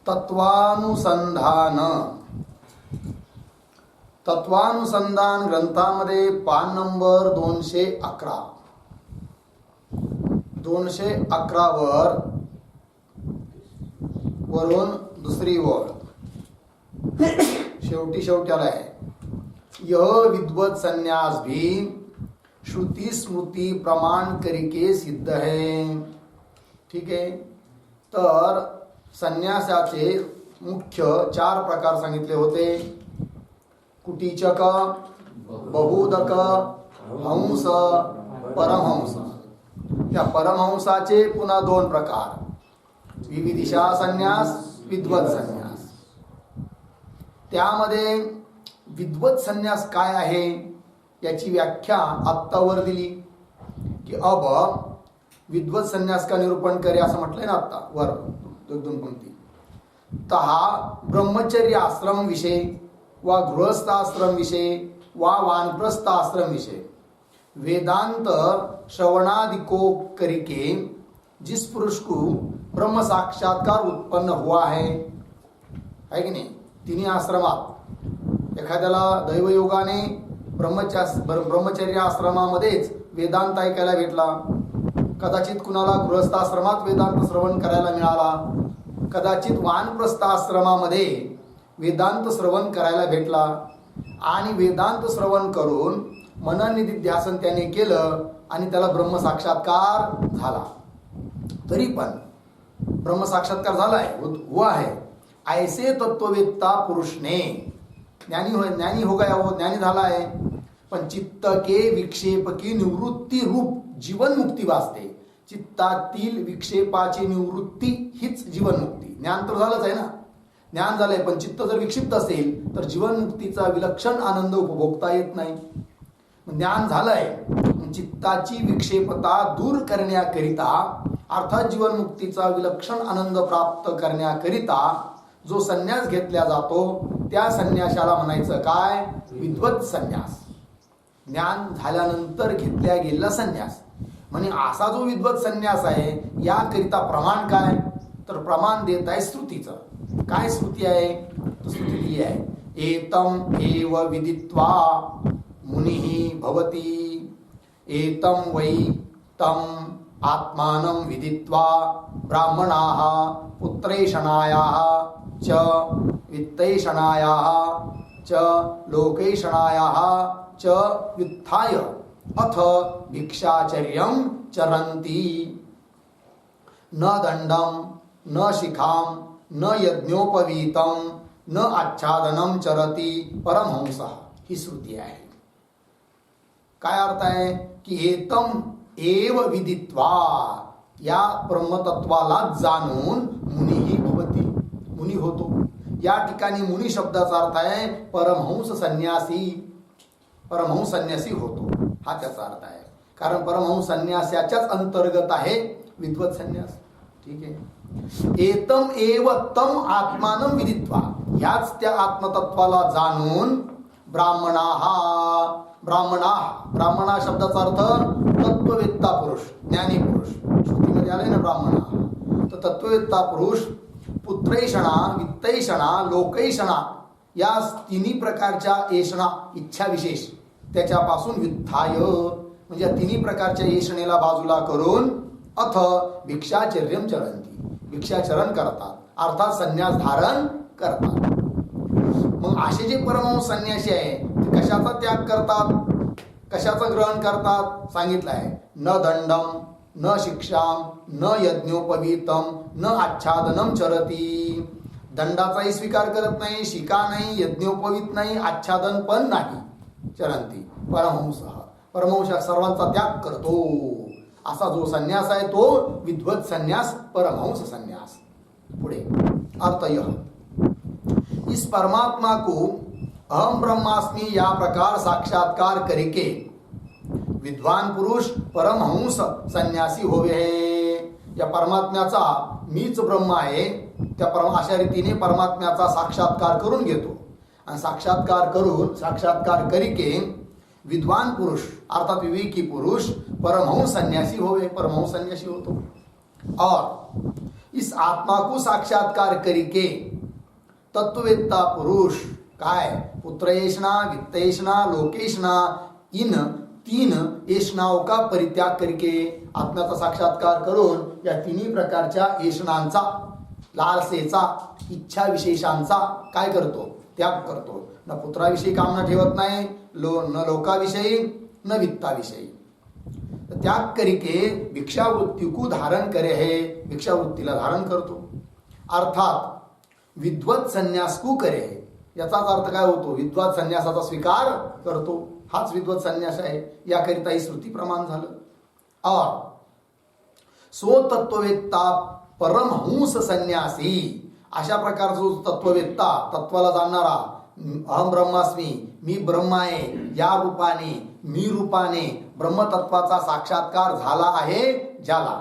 तत्वानुसंधान ग्रंथामध्ये पान नंबर 211 वरून दुसरी ओळ शेवटी आहे. यह विद्वत संन्यास भी श्रुति स्मृति प्रमाण करके सिद्ध है. ठीक आहे. तर संन्यासाचे मुख्य 4 प्रकार सांगितले होते. कुटीचक, बहुदक, हंस, परमहंस. त्या परमहंसाचे पुन्हा 2 प्रकार, विविदिशा संन्यास, विद्वत संन्यास. त्यामध्ये विद्वत संन्यास काय आहे याची व्याख्या आत्तावर दिली की अब विद्वत संन्यास का निरूपण करे असं म्हटलंय ना आत्ता वर 2 पंक्ती. तर हा ब्रह्मचर्य आश्रम विषय वा गृहस्थाश्रम विषय वा वानप्रस्थाश्रम विषय वेदांत श्रवणादिको करके जिस पुरुष को ब्रह्म साक्षात्कार उत्पन्न हुआ है की नाही. तिन्ही आश्रमात एखाद्याला दैवयोगाने ब्रह्मचर्य आश्रमामध्येच वेदांत ऐकायला भेटला, कदाचित कुणाला गृहस्थाश्रमात वेदांत श्रवण करायला मिळाला, कदाचित वानप्रस्थाश्रमामध्ये वेदांत श्रवण करायला भेटला आणि वेदांत श्रवण करून मनन निधिध्यासन त्याने केलं आणि त्याला ब्रह्म साक्षात्कार झाला. तरी पण ब्रह्म साक्षात्कार झालाय, हुआ है. ऐसे तत्ववेत्ता पुरुष ने ज्ञानी हो गया, वो ज्ञानी झाला आहे. पण चित्त के विक्षेप की निवृत्ती रूप जीवन मुक्ती वाचते. चित्तातील विक्षेपाची निवृत्ती हीच जीवनमुक्ती. ज्ञान तर झालंच आहे ना, ज्ञान झालंय, पण चित्त जर विक्षिप्त असेल तर जीवनमुक्तीचा विलक्षण आनंद उपभोगता येत नाही. ज्ञान झालंय, चित्ताची विक्षेपता दूर करण्याकरिता अर्थात जीवनमुक्तीचा विलक्षण आनंद प्राप्त करण्याकरिता जो संन्यास घेतला जातो त्या संन्यासाला म्हणायचं काय? विद्वत संन्यास. ज्ञान झाल्यानंतर घेतल्या गेलेला संन्यास. म्हणजे असा जो विद्वत संन्यास आहे याकरिता प्रमाण काय? तर प्रमाण देत आहे श्रुतीचं. काय श्रुती आहे? श्रुती दिली आहे, एतम एव विदित्वा मुनिः भवति, एतम वै तम आत्मानं विदित्वा ब्राह्मणाः पुत्रैषणायाः च वित्तैषणायाः च लोकैषणायाः च व्युत्थाय अथ भिक्षाचर्यं चरन्ति. न दंडम न शिखाम न यज्ञोपवीतम न आच्छादनम चरती परमहंसः. ही श्रुती आहे. काय अर्थ आहे की एतम एव विदित्वा, या ब्रह्मतत्वाला जाणून मुनिही भवती, मुनी होतो. या ठिकाणी मुनी शब्दाचा अर्थ आहे परमहंस संन्यासी, परमहंस संन्यासी होतो हा त्याचा अर्थ आहे. कारण परमहंस संन्यासाच्याच अंतर्गत आहे विद्वत संन्यास. ठीक आहे. एतम एव तम आत्मानं विदित्वा, ह्याच त्या आत्मतत्वाला जाणून ब्राह्मणा शब्दाचा अर्थ तत्ववेत्ता पुरुष, ज्ञानी पुरुष. श्रुतीमध्ये आले ना ब्राह्मणा. तर तत्ववेत्ता पुरुष पुत्रैषणा, वित्तैषणा, लोकैषणा या 3 प्रकारच्या ऐषणा इच्छा विशेष त्याच्यापासून व्युत्थाय, म्हणजे 3 प्रकारच्या ऐषणेला बाजूला करून अथ भिक्षाचर्यम चरंती, भिक्षाचरण करतात, अर्थात संन्यास धारण करतात. मग असे जे परमहंस संन्यासी आहे ते कशाचा त्याग करतात, कशाचं ग्रहण करतात? सांगितलं आहे, न दंडम न शिक्षाम न यज्ञोपवीतम न आच्छादनम चरती. दंडाचाही स्वीकार करत नाही, शिका नाही, यज्ञोपवीत नाही, आच्छादन पण नाही. चरंती परमहंस, परमहंस सर्वांचा त्याग करतो. असा जो संन्यास आहे तो विद्वत संन्यास, परमहंस संन्यास. पुढे अर्थ यह, इस परमात्मा को अहम ब्रह्मास्मि या प्रकार साक्षात्कार करके विद्वान पुरुष परमहंस संन्यासी होवे है. या परमात्म्याचा मीच ब्रह्म आहे त्या अशा रीतीने परमात्म्याचा साक्षात्कार करून घेतो. आणि साक्षात्कार करिके विद्वान पुरुष अर्थात विवेकी पुरुष परमहंस संन्यासी होवे, परमहंस संन्यासी होतो. और इस आत्मा को साक्षात्कार करके तत्ववेत्ता पुरुष काय पुत्र ऐषणा वित्त ऐषणा लोकेशना इन 3 ऐषणाओं का परित्याग करके आत्म्याचा साक्षात्कार करून या तिन्ही प्रकारच्या ऐषणांचा लालसेचा इच्छा विशेषांचा काय करतो त्याग करतो. न पुत्राविषयी कामना ठेवत नाही न लोकाविषयी न वित्ताविषयी त्याग करके भिक्षावृत्ती को धारण करे है भिक्षावृत्तीला धारण करतो. अर्थात विद्वत संन्यास को करे है याचाच अर्थ काय होतो विद्वत संन्यासाचा स्वीकार करतो. हाच विद्वत संन्यास आहे. याकरिता ही श्रुती प्रमाण झालं. और सो तत्ववेत्ता परमहंस संन्यासी अशा प्रकारचा जो तत्ववेत्ता तत्वाला जाणणारा अहम ब्रह्मास्मी मी ब्रह्म आहे या रूपाने मी रूपाने ब्रह्मतत्वाचा साक्षात्कार झाला आहे ज्याला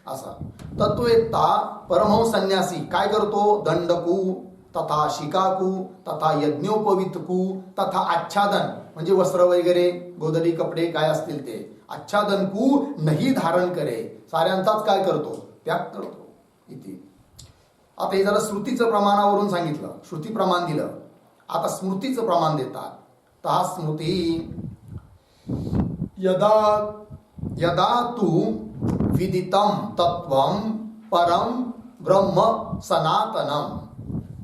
असा तत्ववेत्ता परमहंस संन्यासी काय करतो दंडकू तथा शिकाकू तथा यज्ञोपवीतकू तथा आच्छादन म्हणजे वस्त्र वगैरे गोधडी कपडे काय असतील ते आच्छादन कू नाही धारण करे साऱ्यांचाच काय करतो त्याग करतो. इथे आता हे जरा श्रुतीचं प्रमाणावरून सांगितलं श्रुती प्रमाण दिलं. आता स्मृतीचं प्रमाण देतात. तर हा स्मृती यदा यदा तू विदितम तत्वम परम ब्रह्म सनातनम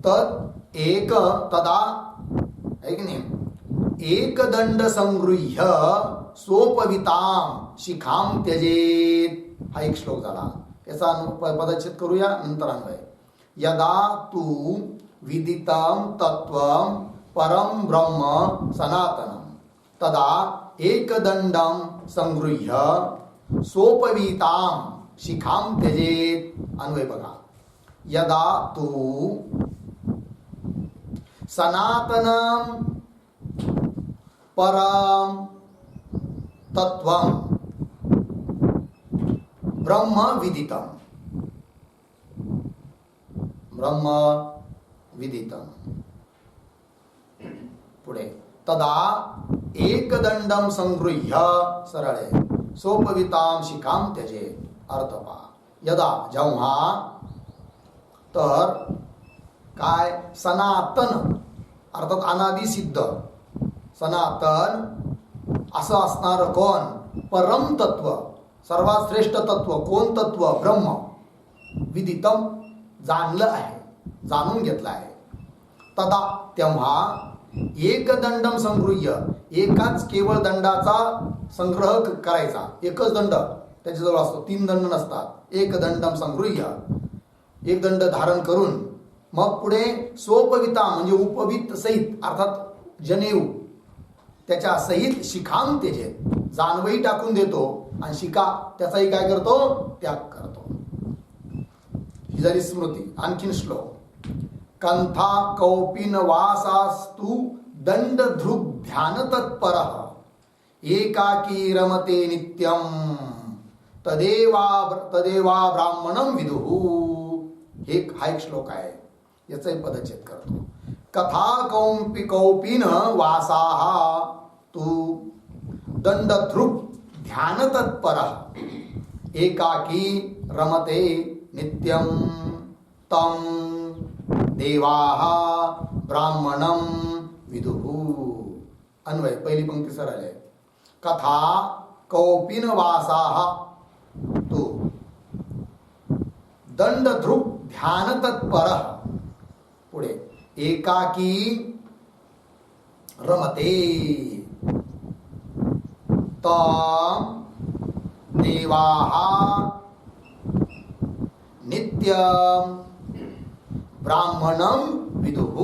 तद एक तदा है की नाही एकदंड संगृह्य सोपविताम शिखाम त्यजेत. हा एक श्लोक झाला. याचा पदच्छेद करूया नंतर अन्वय. यदा तू विदितम तत्वम परम ब्रह्म सनातनम तदा एकदंडम संगृह्य सोपवीताम शिखाम त्यजेत. अन्वय बघा. यदा तू सनातनम परम तत्वम ब्रह्म विदितम पुढे तदा एकदंडम संगृह्य सरळ आहे सोपविताम शिखाम त्यजे. अर्थ पहा. यदा जेव्हा तर काय सनातन अर्थात अनादि सिद्ध सनातन असं असणार कोण परम तत्व सर्वात श्रेष्ठ तत्व कोण तत्व ब्रह्म विदितम जाणलं आहे जाणून घेतलं आहे. तदा तेव्हा एकदंडम संगृह्य एकाच केवळ दंडाचा संग्रह करायचा. एकच दंड त्याच्याजवळ असतो 3 दंड नसतात. एकदंडम संगृह्य एक दंड धारण करून मग पुढे सोपविता म्हणजे उपवित सहित अर्थात जनेऊ त्याच्या सहित शिखाम त्यजे जानवही टाकून देतो आणि शिका त्याचाही काय करतो त्याग करतो. ही झाली स्मृती. आणखीन श्लोक. कंथा कौपिन वासास्तु दंड धृग ध्यान तत्परः एकाकी रमते नित्यम तदेवा ब्राह्मणम विदुः. हा एक श्लोक आहे. याचा पदच्छेद करतो. कथा कौपिन वासाः तू दंडधृग ध्यान तत्परः एकाकी रमते नित्यम तम देवाः ब्राह्मणम विदुः. अन्वय पहिली पंक्ती सरळ आहे. कथा कौपिन वासाः तू दंडधृग ध्यान तत्परः पुढे एकाकी रमते तम देवाः नित्यम ब्राह्मणम विदुः.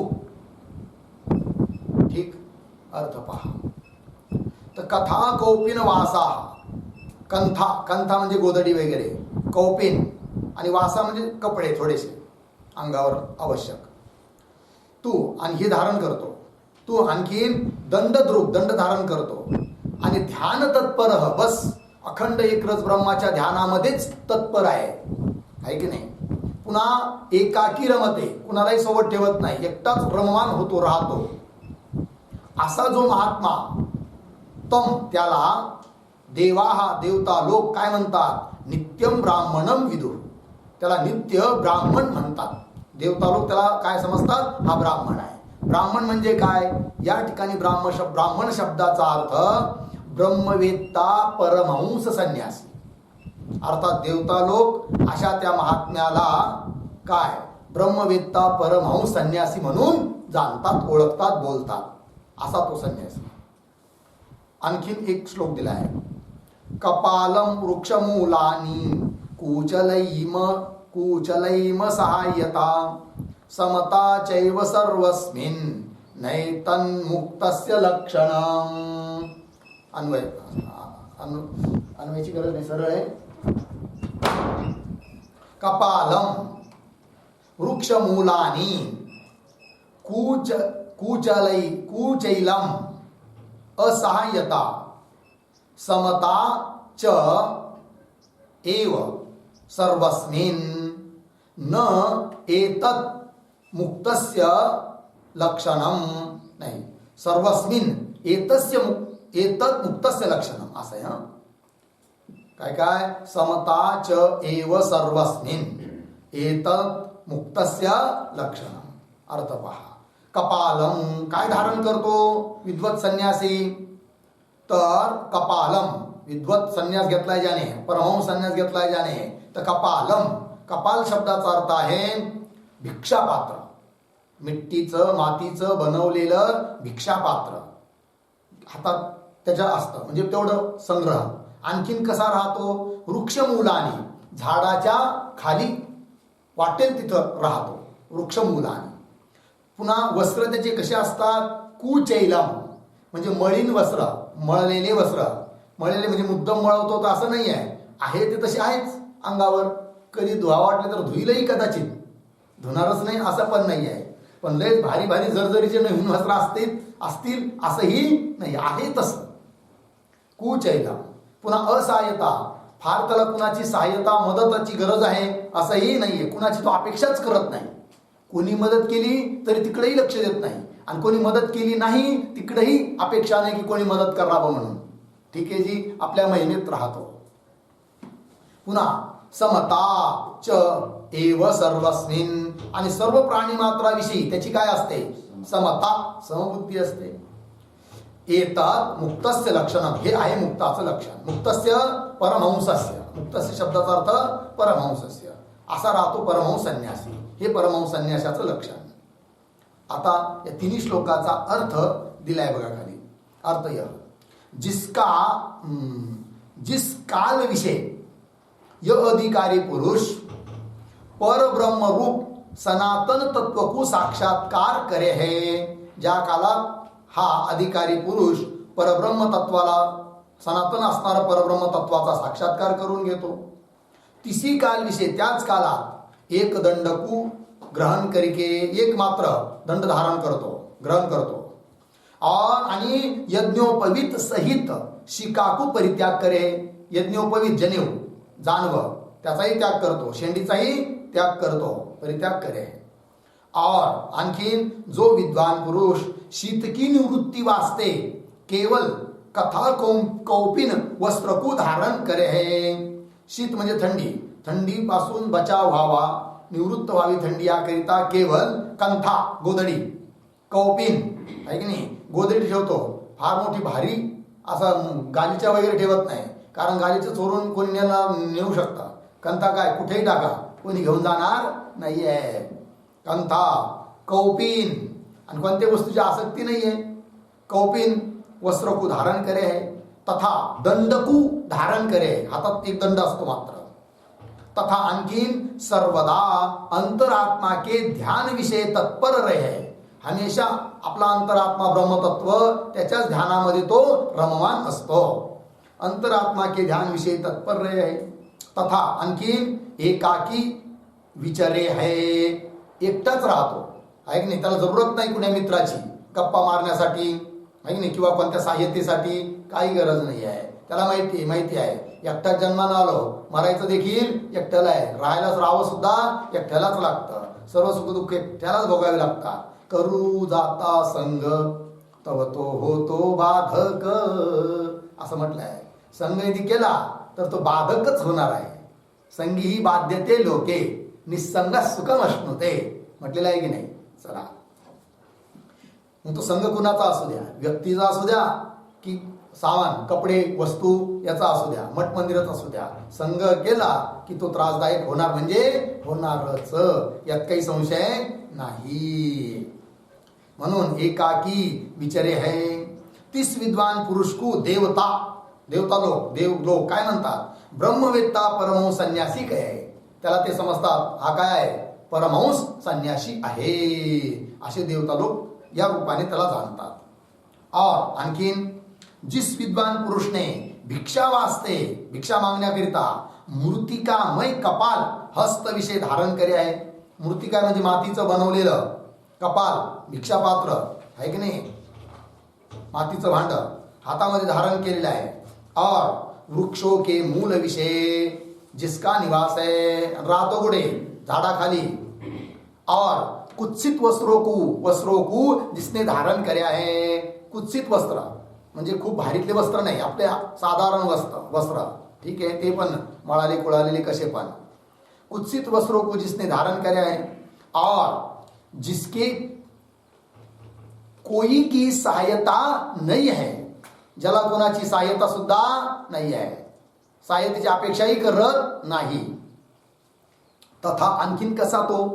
ठीक अर्थ पहा. तर कथा कौपिन वासा कंथा म्हणजे गोधडी वगैरे कौपिन आणि वासा म्हणजे कपडे थोडेसे अंगावर आवश्यक. तू आणि हे धारण करतो. तू आणखीन दंड धारण करतो आणि ध्यान तत्पर बस अखंड एकरस ब्रह्माच्या ध्यानामध्येच तत्पर आहे की नाही. पुन्हा एकाकी रमते कुणालाही सोबत ठेवत नाही एकटाच ब्रह्मवान होतो राहतो. असा जो महात्मा तम त्याला देवा हा देवता लोक काय म्हणतात नित्यम ब्राह्मणम विदुः त्याला नित्य ब्राह्मण म्हणतात. देवता लोक त्याला काय समजतात? हा ब्राह्मण आहे. ब्राह्मण म्हणजे काय? या ठिकाणी ब्राह्मण शब्दाचा अर्थ ब्रह्मवेत्ता परमहंस संन्यासी. अर्थात देवता लोक अशा त्या महात्म्याला काय? ब्रह्मवेत्ता परमहंस संन्यासी म्हणून जाणतात, ओळखतात, बोलतात. असा तो संन्यासी. आणखीन एक श्लोक दिला आहे. कपालम वृक्षमूलानी कूचलैम सहाय्यता समता चैव सर्वस्मिन् नैतन्मुक्तस्य लक्षणम्. अन्वयाची गरज नाही, सरळ आहे. कपालम वृक्षमूलानी कूचैलम असहाय्यता समता च एव सर्वस्मिन् न एतत् मुक्तस्य लक्षणम. नाही, सर्वस्मिन् एतत् मुक्तस्य लक्षणम असं आहे. काय काय? समता च एव सर्वस्मिन् एतत् मुक्तस्य लक्षणम. अर्थ पहा. कपालम काय धारण करतो विद्वत संन्यासी? तर कपालम विद्वत संन्यास घेतलाय ज्याने, परमहंस संन्यास घेतलाय ज्याने, तर कपालम, कपाल शब्दाचा अर्थ आहे भिक्षापात्र. मिट्टीचं मातीचं बनवलेलं भिक्षापात्र हातात त्याच्या असतं, म्हणजे तेवढं संग्रह. आणखीन कसा राहतो? वृक्षमूलानी, झाडाच्या खाली वाटेल तिथं राहतो वृक्षमूलानी. पुन्हा वस्त्र त्याचे कसे असतात? कुचैलम म्हणजे मळीन वस्त्र, मळलेले वस्त्र. मळलेले म्हणजे मुद्दाम मळवतो तर असं नाही आहे ते तसे आहेच अंगावर. कधी धुवा वाटले तर धुईलही कदाचित, धुणारच नाही असं पण नाही आहे. पण लय भारी भारी जरजरीचे नवीन वस्त्र असतील असंही नाही, आहे तसं कुचैलम. पुन्हा असहाय्यता, फार त्याला कुणाची सहाय्यता मदताची गरज आहे असंही नाहीये. कुणाची तो अपेक्षाच करत नाही. कोणी मदत केली तरी तिकडेही लक्ष देत नाही, आणि कोणी मदत केली नाही तिकडेही अपेक्षा नाही की कोणी मदत करावं म्हणून. ठीक आहे जी, आपल्या महिमेत राहतो. पुन्हा समता च एव सर्वस्मिन्, आणि सर्व प्राणी मात्राविषयी त्याची काय असते? समता, समबुद्धी असते. एतत् मुक्तस्य लक्षणम, हे आहे मुक्ताचं लक्षण. मुक्तस्य परमहंसस्य, मुक्तस्य शब्दाचा अर्थ परमहंसस्य. असा राहतो परमहंस संन्यासी. हे परमहंस संन्यासाचं लक्षण. आता या तिन्ही श्लोकाचा अर्थ दिलाय बघा खाली. अर्थ यह जिस काल विषय यह अधिकारी पुरुष पर ब्रह्म रूप सनातन तत्व को साक्षात्कार करे है. ज्या कालात हा अधिकारी पुरुष परब्रह्म तत्वाला, सनातन असणारा परब्रह्म तत्वाचा साक्षात्कार करून घेतो. तिसी काल विषय, त्याच कालात एक दंडकू ग्रहण करिके, एक मात्र दंड धारण करतो, ग्रहण करतो. आणि यज्ञोपवीत सहित शिकाकू परित्याग करे. यज्ञोपवीत जनेऊ, जानव त्याचाही त्याग करतो, शेंडीचाही त्याग करतो, परित्याग करे. और आणखीन जो विद्वान पुरुष शीत की निवृत्ती वास्ते केवल कथा कौपिन वस्त्र को धारण करे है. शीत म्हणजे थंडी, थंडीपासून बचाव व्हावा, निवृत्त व्हावी थंडी याकरिता केवल कंथा, गोधडी, कौपिन आहे की नाही, गोधडी ठेवतो. फार मोठी भारी असं गालीच्या वगैरे ठेवत नाही, कारण गालीचं चोरून कोणी नेऊ शकतं. कंथा काय कुठेही टाका, कोणी घेऊन जाणार नाहीये. कंथा, कौपिन, आणि कोणत्या वस्तूची आसक्ती नाहीये. कौपिन वस्त्र को धारण करे है, तथा दंडकू धारण करे, हातात एक दंड असतो मात्र. तथा आणखीन सर्वदा अंतरात्मा के ध्यान विषय तत्पर रहे. हमेशा आपला अंतरात्मा ब्रह्मतत्व त्याच्याच ध्यानामध्ये तो रममान असतो. अंतरात्मा के ध्यान विषय तत्पर रहे. तथा आणखीन एकाकी विचरे है, एकटाच राहतो आहे की नाही. त्याला जरूरत नाही कुण्या मित्राची गप्पा मारण्यासाठी आहे की नाही, किंवा कोणत्या सहाय्यतेसाठी काही गरज नाही आहे. त्याला माहिती आहे एकटाच जन्मानं आलो, मरायचं देखील एकट्याला आहे, राहावं सुद्धा एकट्यालाच लागतं, सर्व सुख दुःख एकट्यालाच भोगावे लागतात. करू जाता संग तव तो होतो बाधक असं म्हटलंय. संग यदि केला तर तो बाधकच होणार आहे. संगीही बाध्यते लोके निसंग सुखम अश्नुते म्हटलेलं आहे की नाही. चला, मग तो संघ कुणाचा असू द्या, व्यक्तीचा असू द्या की सामान कपडे वस्तू याचा असू द्या, मठ मंदिराचा असू द्या, संघ केला की तो त्रासदायक होणार म्हणजे होणारच, यात काही संशय नाही. म्हणून एकाकी विचारे है तीस विद्वान पुरुष को देवता लोक देव लोक काय म्हणतात, ब्रह्मवेत्ता परमहंस संन्यासी काय आहे, त्याला ते समजतात हा काय आहे, परमहंस संन्यासी आहे, असे देवता लोक या रूपाने त्याला जाणतात. और आणखीन जिस विद्वान पुरुष ने भिक्षा वास्ते भिक्षा मागण्याकरिता मूर्तिकामय कपाल हस्त विषय धारण करे आहे. मूर्तिका म्हणजे मातीचं बनवलेलं कपाल भिक्षा पात्र आहे की नाही, मातीचं भांड हातामध्ये धारण केलेलं आहे. और वृक्षों के मूल विषय जिसका निवास है, रातो गुडे झाडाखाली. और कुत्सित वस्त्रों को जिसने धारण કર્યા है. कुत्सित वस्त्र म्हणजे खूप भारीतले वस्त्र नाही, आपले साधारण वस्त्र ठीक आहे, ते पण मळाले कुळालेले कसे पण. कुत्सित वस्त्रों को जिसने धारण કર્યા है और जिसके कोई की सहायता नहीं है, ज्याला कोणाची सहायता सुद्धा नाही आहे, सहायतेची अपेक्षाही करत नाही. तथा आणखीन कसा तो,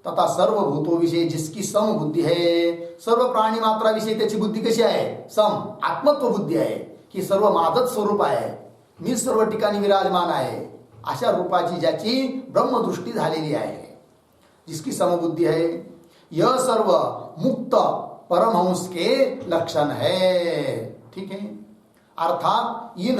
तथा सर्व भूतोविषयी जिसकी सम बुद्धी है, सर्व प्राणी मात्राविषयी त्याची बुद्धी कशी आहे, सम आत्मत्व बुद्धी आहे, की सर्व माझच स्वरूप आहे, मी सर्व ठिकाणी विराजमान आहे, अशा रूपाची ज्याची ब्रह्मदृष्टी झालेली आहे, जिसकी समबुद्धि है, यह सर्व मुक्त परमहंस के लक्षण है. ठीक है, अर्थात इन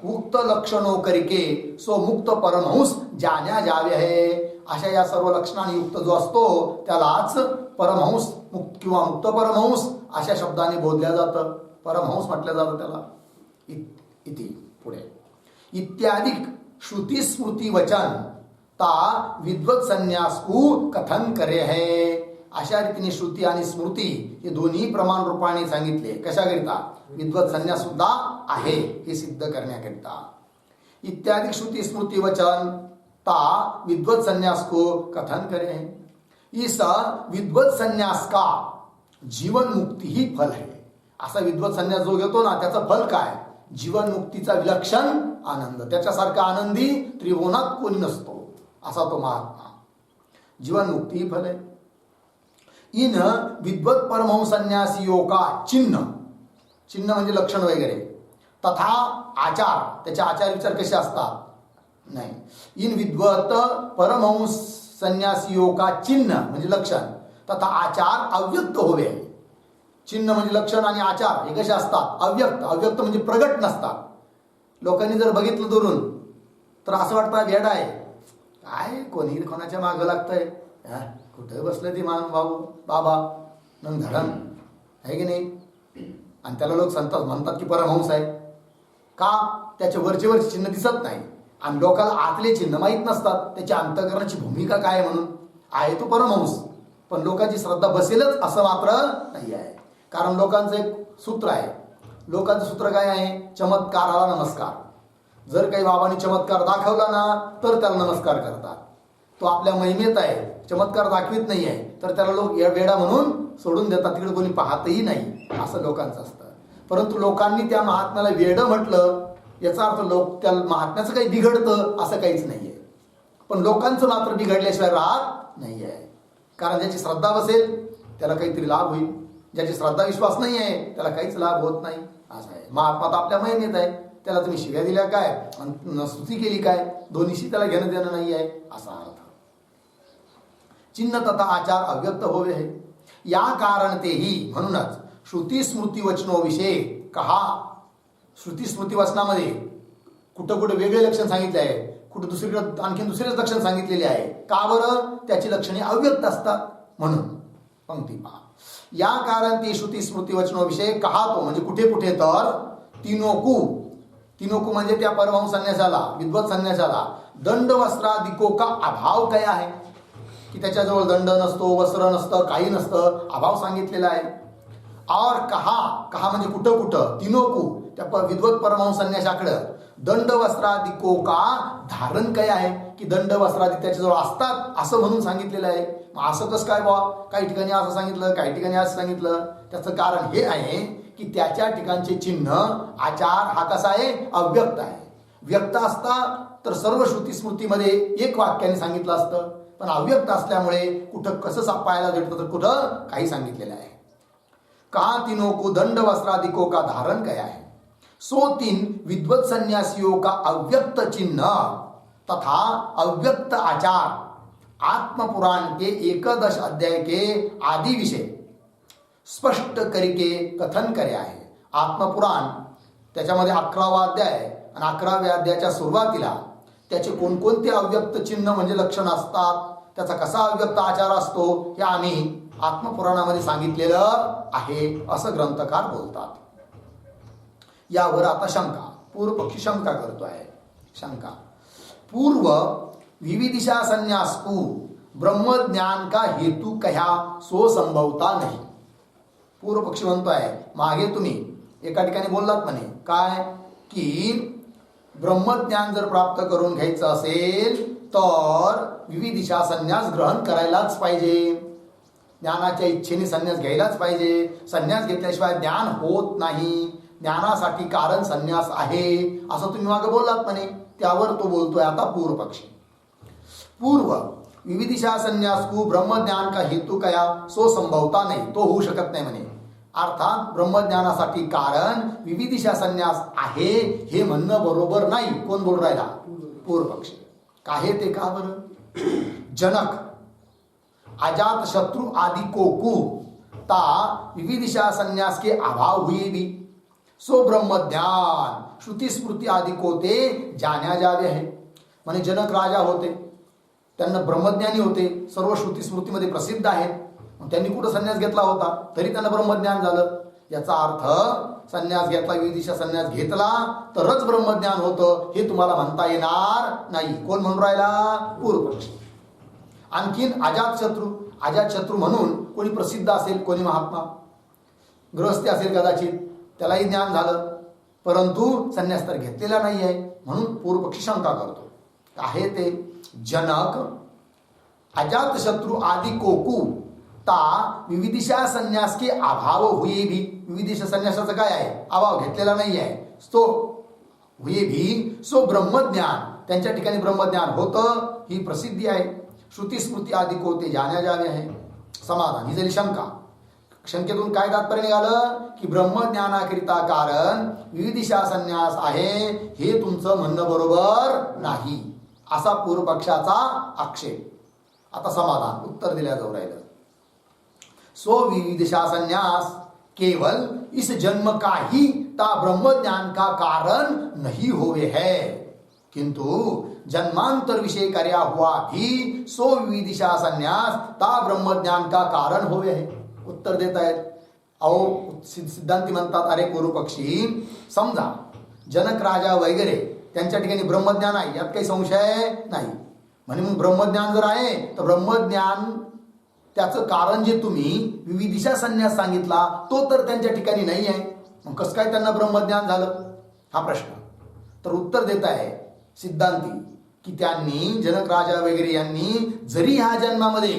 उक्त लक्षणों करके सो मुक्त परमहंस जाण्या जावे है. अशा या सर्व लक्षणांनी युक्त जो असतो त्यालाच परमहंस मुक्त किंवा मुक्त परमहंस अशा शब्दाने बोलल्या जातं, परमहंस म्हटलं जातं त्याला. इति पुढे इत्यादि श्रुती स्मृती वचन ता विद्वत संन्यास को कथन करे है. अशा रीतीने श्रुती आणि स्मृती हे दोन्ही प्रमाण रूपाने सांगितले, कशाकरिता, विद्वत संन्यास सुद्धा आहे हे सिद्ध करण्याकरिता. इत्यादि श्रुती स्मृती वचन ता विद्वत संन्यास को कथन करे है. इस विद्वत संन्यास का जीवन मुक्ती ही फल है. असा विद्वत संन्यास जो घेतो ना त्याचं फल काय, जीवन मुक्तीचा विलक्षण आनंद, त्याच्यासारखा आनंदी त्रिभुवनात कोणी नसतो असा तो महात्मा. जीवन मुक्ती ही फल है. इन विद्वत परमहंस संन्यासियों का चिन्ह म्हणजे लक्षण वगैरे, तथा आचार त्याचे आचार विचार कसे असतात नाही. इन विद्वत परमहंस संन्यासियों का चिन्ह म्हणजे लक्षण, तथा आचार अव्यक्त होवे. चिन्ह म्हणजे लक्षण आणि आचार हे कसे असतात, अव्यक्त म्हणजे प्रगट नसतात. लोकांनी जर बघितलं दुरून तर असं वाटतं वेडा आहे, काय कोणी कोणाच्या मागं लागतंय, कुठे बसलं ती मान भाऊ बाबा मग धडण आहे की नाही. आणि त्याला लोक संत म्हणतात की परमहंस आहे, का त्याच्या वरचे चिन्ह दिसत नाही आणि लोकांना आतले चिन्ह माहीत नसतात, त्याची अंतःकरणाची भूमिका काय म्हणून आहे तो परमहंस. पण लोकांची श्रद्धा बसेलच असं मात्र नाही आहे. कारण लोकांचं एक सूत्र आहे, लोकांचं सूत्र काय आहे, चमत्काराला नमस्कार. जर काही बाबांनी चमत्कार दाखवला ना तर त्याला नमस्कार करतात. तो आपल्या महिमेत आहे, चमत्कार दाखवित नाही आहे तर त्याला लोक वेडा म्हणून सोडून देतात, तिकडे कोणी पाहतही नाही असं लोकांचं असतं. परंतु लोकांनी त्या महात्म्याला वेड म्हटलं याचा अर्थ लोक त्या महात्म्याचं काही बिघडतं असं काहीच नाहीये. पण लोकांचं मात्र बिघडल्याशिवाय राहत नाही आहे. कारण ज्याची श्रद्धा बसेल त्याला काहीतरी लाभ होईल, ज्याची श्रद्धा विश्वास नाही आहे त्याला काहीच लाभ होत नाही असं आहे. महात्मा तर आपल्या महिमेत आहे, त्याला तुम्ही शिव्या दिल्या काय आणि स्तुती केली काय, दोन्हीशी त्याला घेणं देणं नाही आहे असा अर्थ. चिन्ह तथा आचार अव्यक्त होवे है. या कारण तेही म्हणूनच श्रुती स्मृती वचनो विषय कहा. श्रुती स्मृती वचनामध्ये कुठं कुठं वेगळे लक्षण सांगितले आहे, कुठं दुसरीकडे आणखीन दुसरेच लक्षण सांगितलेले आहे. का बरं, त्याची लक्षणे अव्यक्त असतात म्हणून. पंक्ती पहा, या कारण ते श्रुती स्मृती वचनो विषय कहा तो म्हणजे कुठे कुठे तर तीनोकू म्हणजे त्या परमहंस संन्यासाला विद्वत संन्यासाला दंड वस्त्रादिको का अभाव काय आहे, की त्याच्याजवळ दंड नसतो, वस्त्र नसतं, काही नसतं, अभाव सांगितलेला आहे. और कहा म्हणजे कुठं तीनोकू त्या विद्वत परमहंस संन्यासाकडे दंड वस्त्रादिको का धारण काय आहे की दंड वस्त्रादी त्याच्याजवळ असतात असं म्हणून सांगितलेलं आहे. मग असं कसं काय बा, काही ठिकाणी असं सांगितलं, काही ठिकाणी असं सांगितलं. त्याचं कारण हे आहे की त्याच्या ठिकाणचे चिन्ह आचार हा कसा आहे, अव्यक्त आहे. व्यक्त असता तर सर्व श्रुती स्मृतीमध्ये एक वाक्याने सांगितलं असतं, पण अव्यक्त असल्यामुळे कुठं कसं सापायला भेटतं तर कुठं काही सांगितलेलं आहे. का तीनों को दंड वस्त्रादिकों का धारण क्या है, सो तीन विद्वत सन्यासियों का अव्यक्त चिन्ह तथा अव्यक्त आचार आत्मपुराण के 11 अध्याय के आदि विषय स्पष्ट करके कथन करे आहे. आत्मपुराण त्याच्यामध्ये 11वा अध्याय आणि 11व्या अध्यायाच्या सुरुवातीला त्याचे कोणकोणते अव्यक्त चिन्ह म्हणजे लक्षण असतात, त्याचा कसा अव्यक्त आचार असतो हे आम्ही आत्मपुराणामध्ये सांगितलेलं आहे असं ग्रंथकार बोलतात. यावर आता शंका, पूर्व पक्षी शंका करतो आहे. शंका, पूर्व विविदिशा संन्यास को ब्रह्म ज्ञान का हेतु कह्या सो संभवता नाही. पूर्व पक्षी म्हणतो आहे मागे तुम्ही एका ठिकाणी बोललात म्हणे काय की ब्रह्मज्ञान जर प्राप्त करून घ्यायचं असेल तर विविदिशा संन्यास ग्रहण करायलाच पाहिजे, ज्ञानाच्या इच्छेने संन्यास घ्यायलाच पाहिजे. संन्यास घेतल्याशिवाय ज्ञान होत नाही, ज्ञानासाठी कारण संन्यास आहे असं तुम्ही मागे बोललात म्हणे. त्यावर तो बोलतोय आता पूर्व पक्षी. पूर्व विविदिशा संन्यास को ब्रह्मज्ञान का हेतु कया सो संभवता नाही, तो होऊ शकत नाही म्हणे. अर्थात ब्रह्मज्ञानासाठी कारण विविदिशा संन्यास आहे हे म्हणणं बरोबर नाही. कोण बोल राहिला, पूर्व पक्षी. काहे ते का बरं, जनक अजात शत्रु आदि को ता विविदिशा संन्यास के अभाव हुए भी सो ब्रह्म ज्ञान श्रुति स्मृति आदि को ते जाण्या जावे है. म्हणे जनक राजा होते, त्यांना ब्रह्मज्ञानी होते, सर्व श्रुती स्मृतीमध्ये प्रसिद्ध आहेत. त्यांनी कुठं संन्यास घेतला होता तरी त्यांना ब्रह्मज्ञान झालं. याचा अर्थ संन्यास घेतला, विविदिशा संन्यास घेतला तरच ब्रह्मज्ञान होतं हे तुम्हाला म्हणता येणार नाही. कोण म्हणून राहिला, पूर्व पक्षी. आणखीन अजात शत्रू म्हणून कोणी प्रसिद्ध असेल, कोणी महात्मा गृहस्थी असेल कदाचित, त्यालाही ज्ञान झालं परंतु संन्यास तर घेतलेला नाही आहे. म्हणून पूर्व पक्षी शंका करतो. आहे ते जनक अजात शत्रु आदि कोकू ता विविदिशा संन्यास के अभाव हुए भी, विविदिशा संन्यासाचा काय आहे, अभाव घेतलेला नाही आहे. तो हुए भी सो ब्रह्मज्ञान, त्यांच्या ठिकाणी ब्रह्मज्ञान होतं ही प्रसिद्धी आहे. श्रुती स्मृती आदि को ते जाण्या जावे आहे. समाधान, ही झाली शंका. शंकेतून काय तात्पर्य निघालं की ब्रह्मज्ञानाकरिता कारण विविदिशा संन्यास आहे हे तुमचं म्हणणं बरोबर नाही असा पूर्व पक्षाचा आक्षेप. आता समाधान, उत्तर दिल्या जाऊ राहिलं. सो विविदिशा संन्यास केवल इस जन्म का ही ता ब्रह्मज्ञान का कारण नहीं होवे है, किंतु जन्मांतर विषय कार्या हुआ भी सो विविदिशा संन्यास ता ब्रह्मज्ञान का कारण होवे है. उत्तर देत आहेत. अहो सिद्धांती म्हणतात अरे पूर्व पक्षी, समजा जनक राजा वगैरे त्यांच्या ठिकाणी ब्रह्मज्ञान आहे यात काही संशय नाही. म्हणजे मग ब्रह्मज्ञान जर आहे तर ब्रह्मज्ञान त्याचं कारण जे तुम्ही विविदिशा संन्यास सांगितला तो तर त्यांच्या ठिकाणी नाही आहे, मग कसं काय त्यांना ब्रह्मज्ञान झालं हा प्रश्न. तर उत्तर देत आहे सिद्धांती की त्यांनी जनक राजा वगैरे यांनी जरी ह्या जन्मामध्ये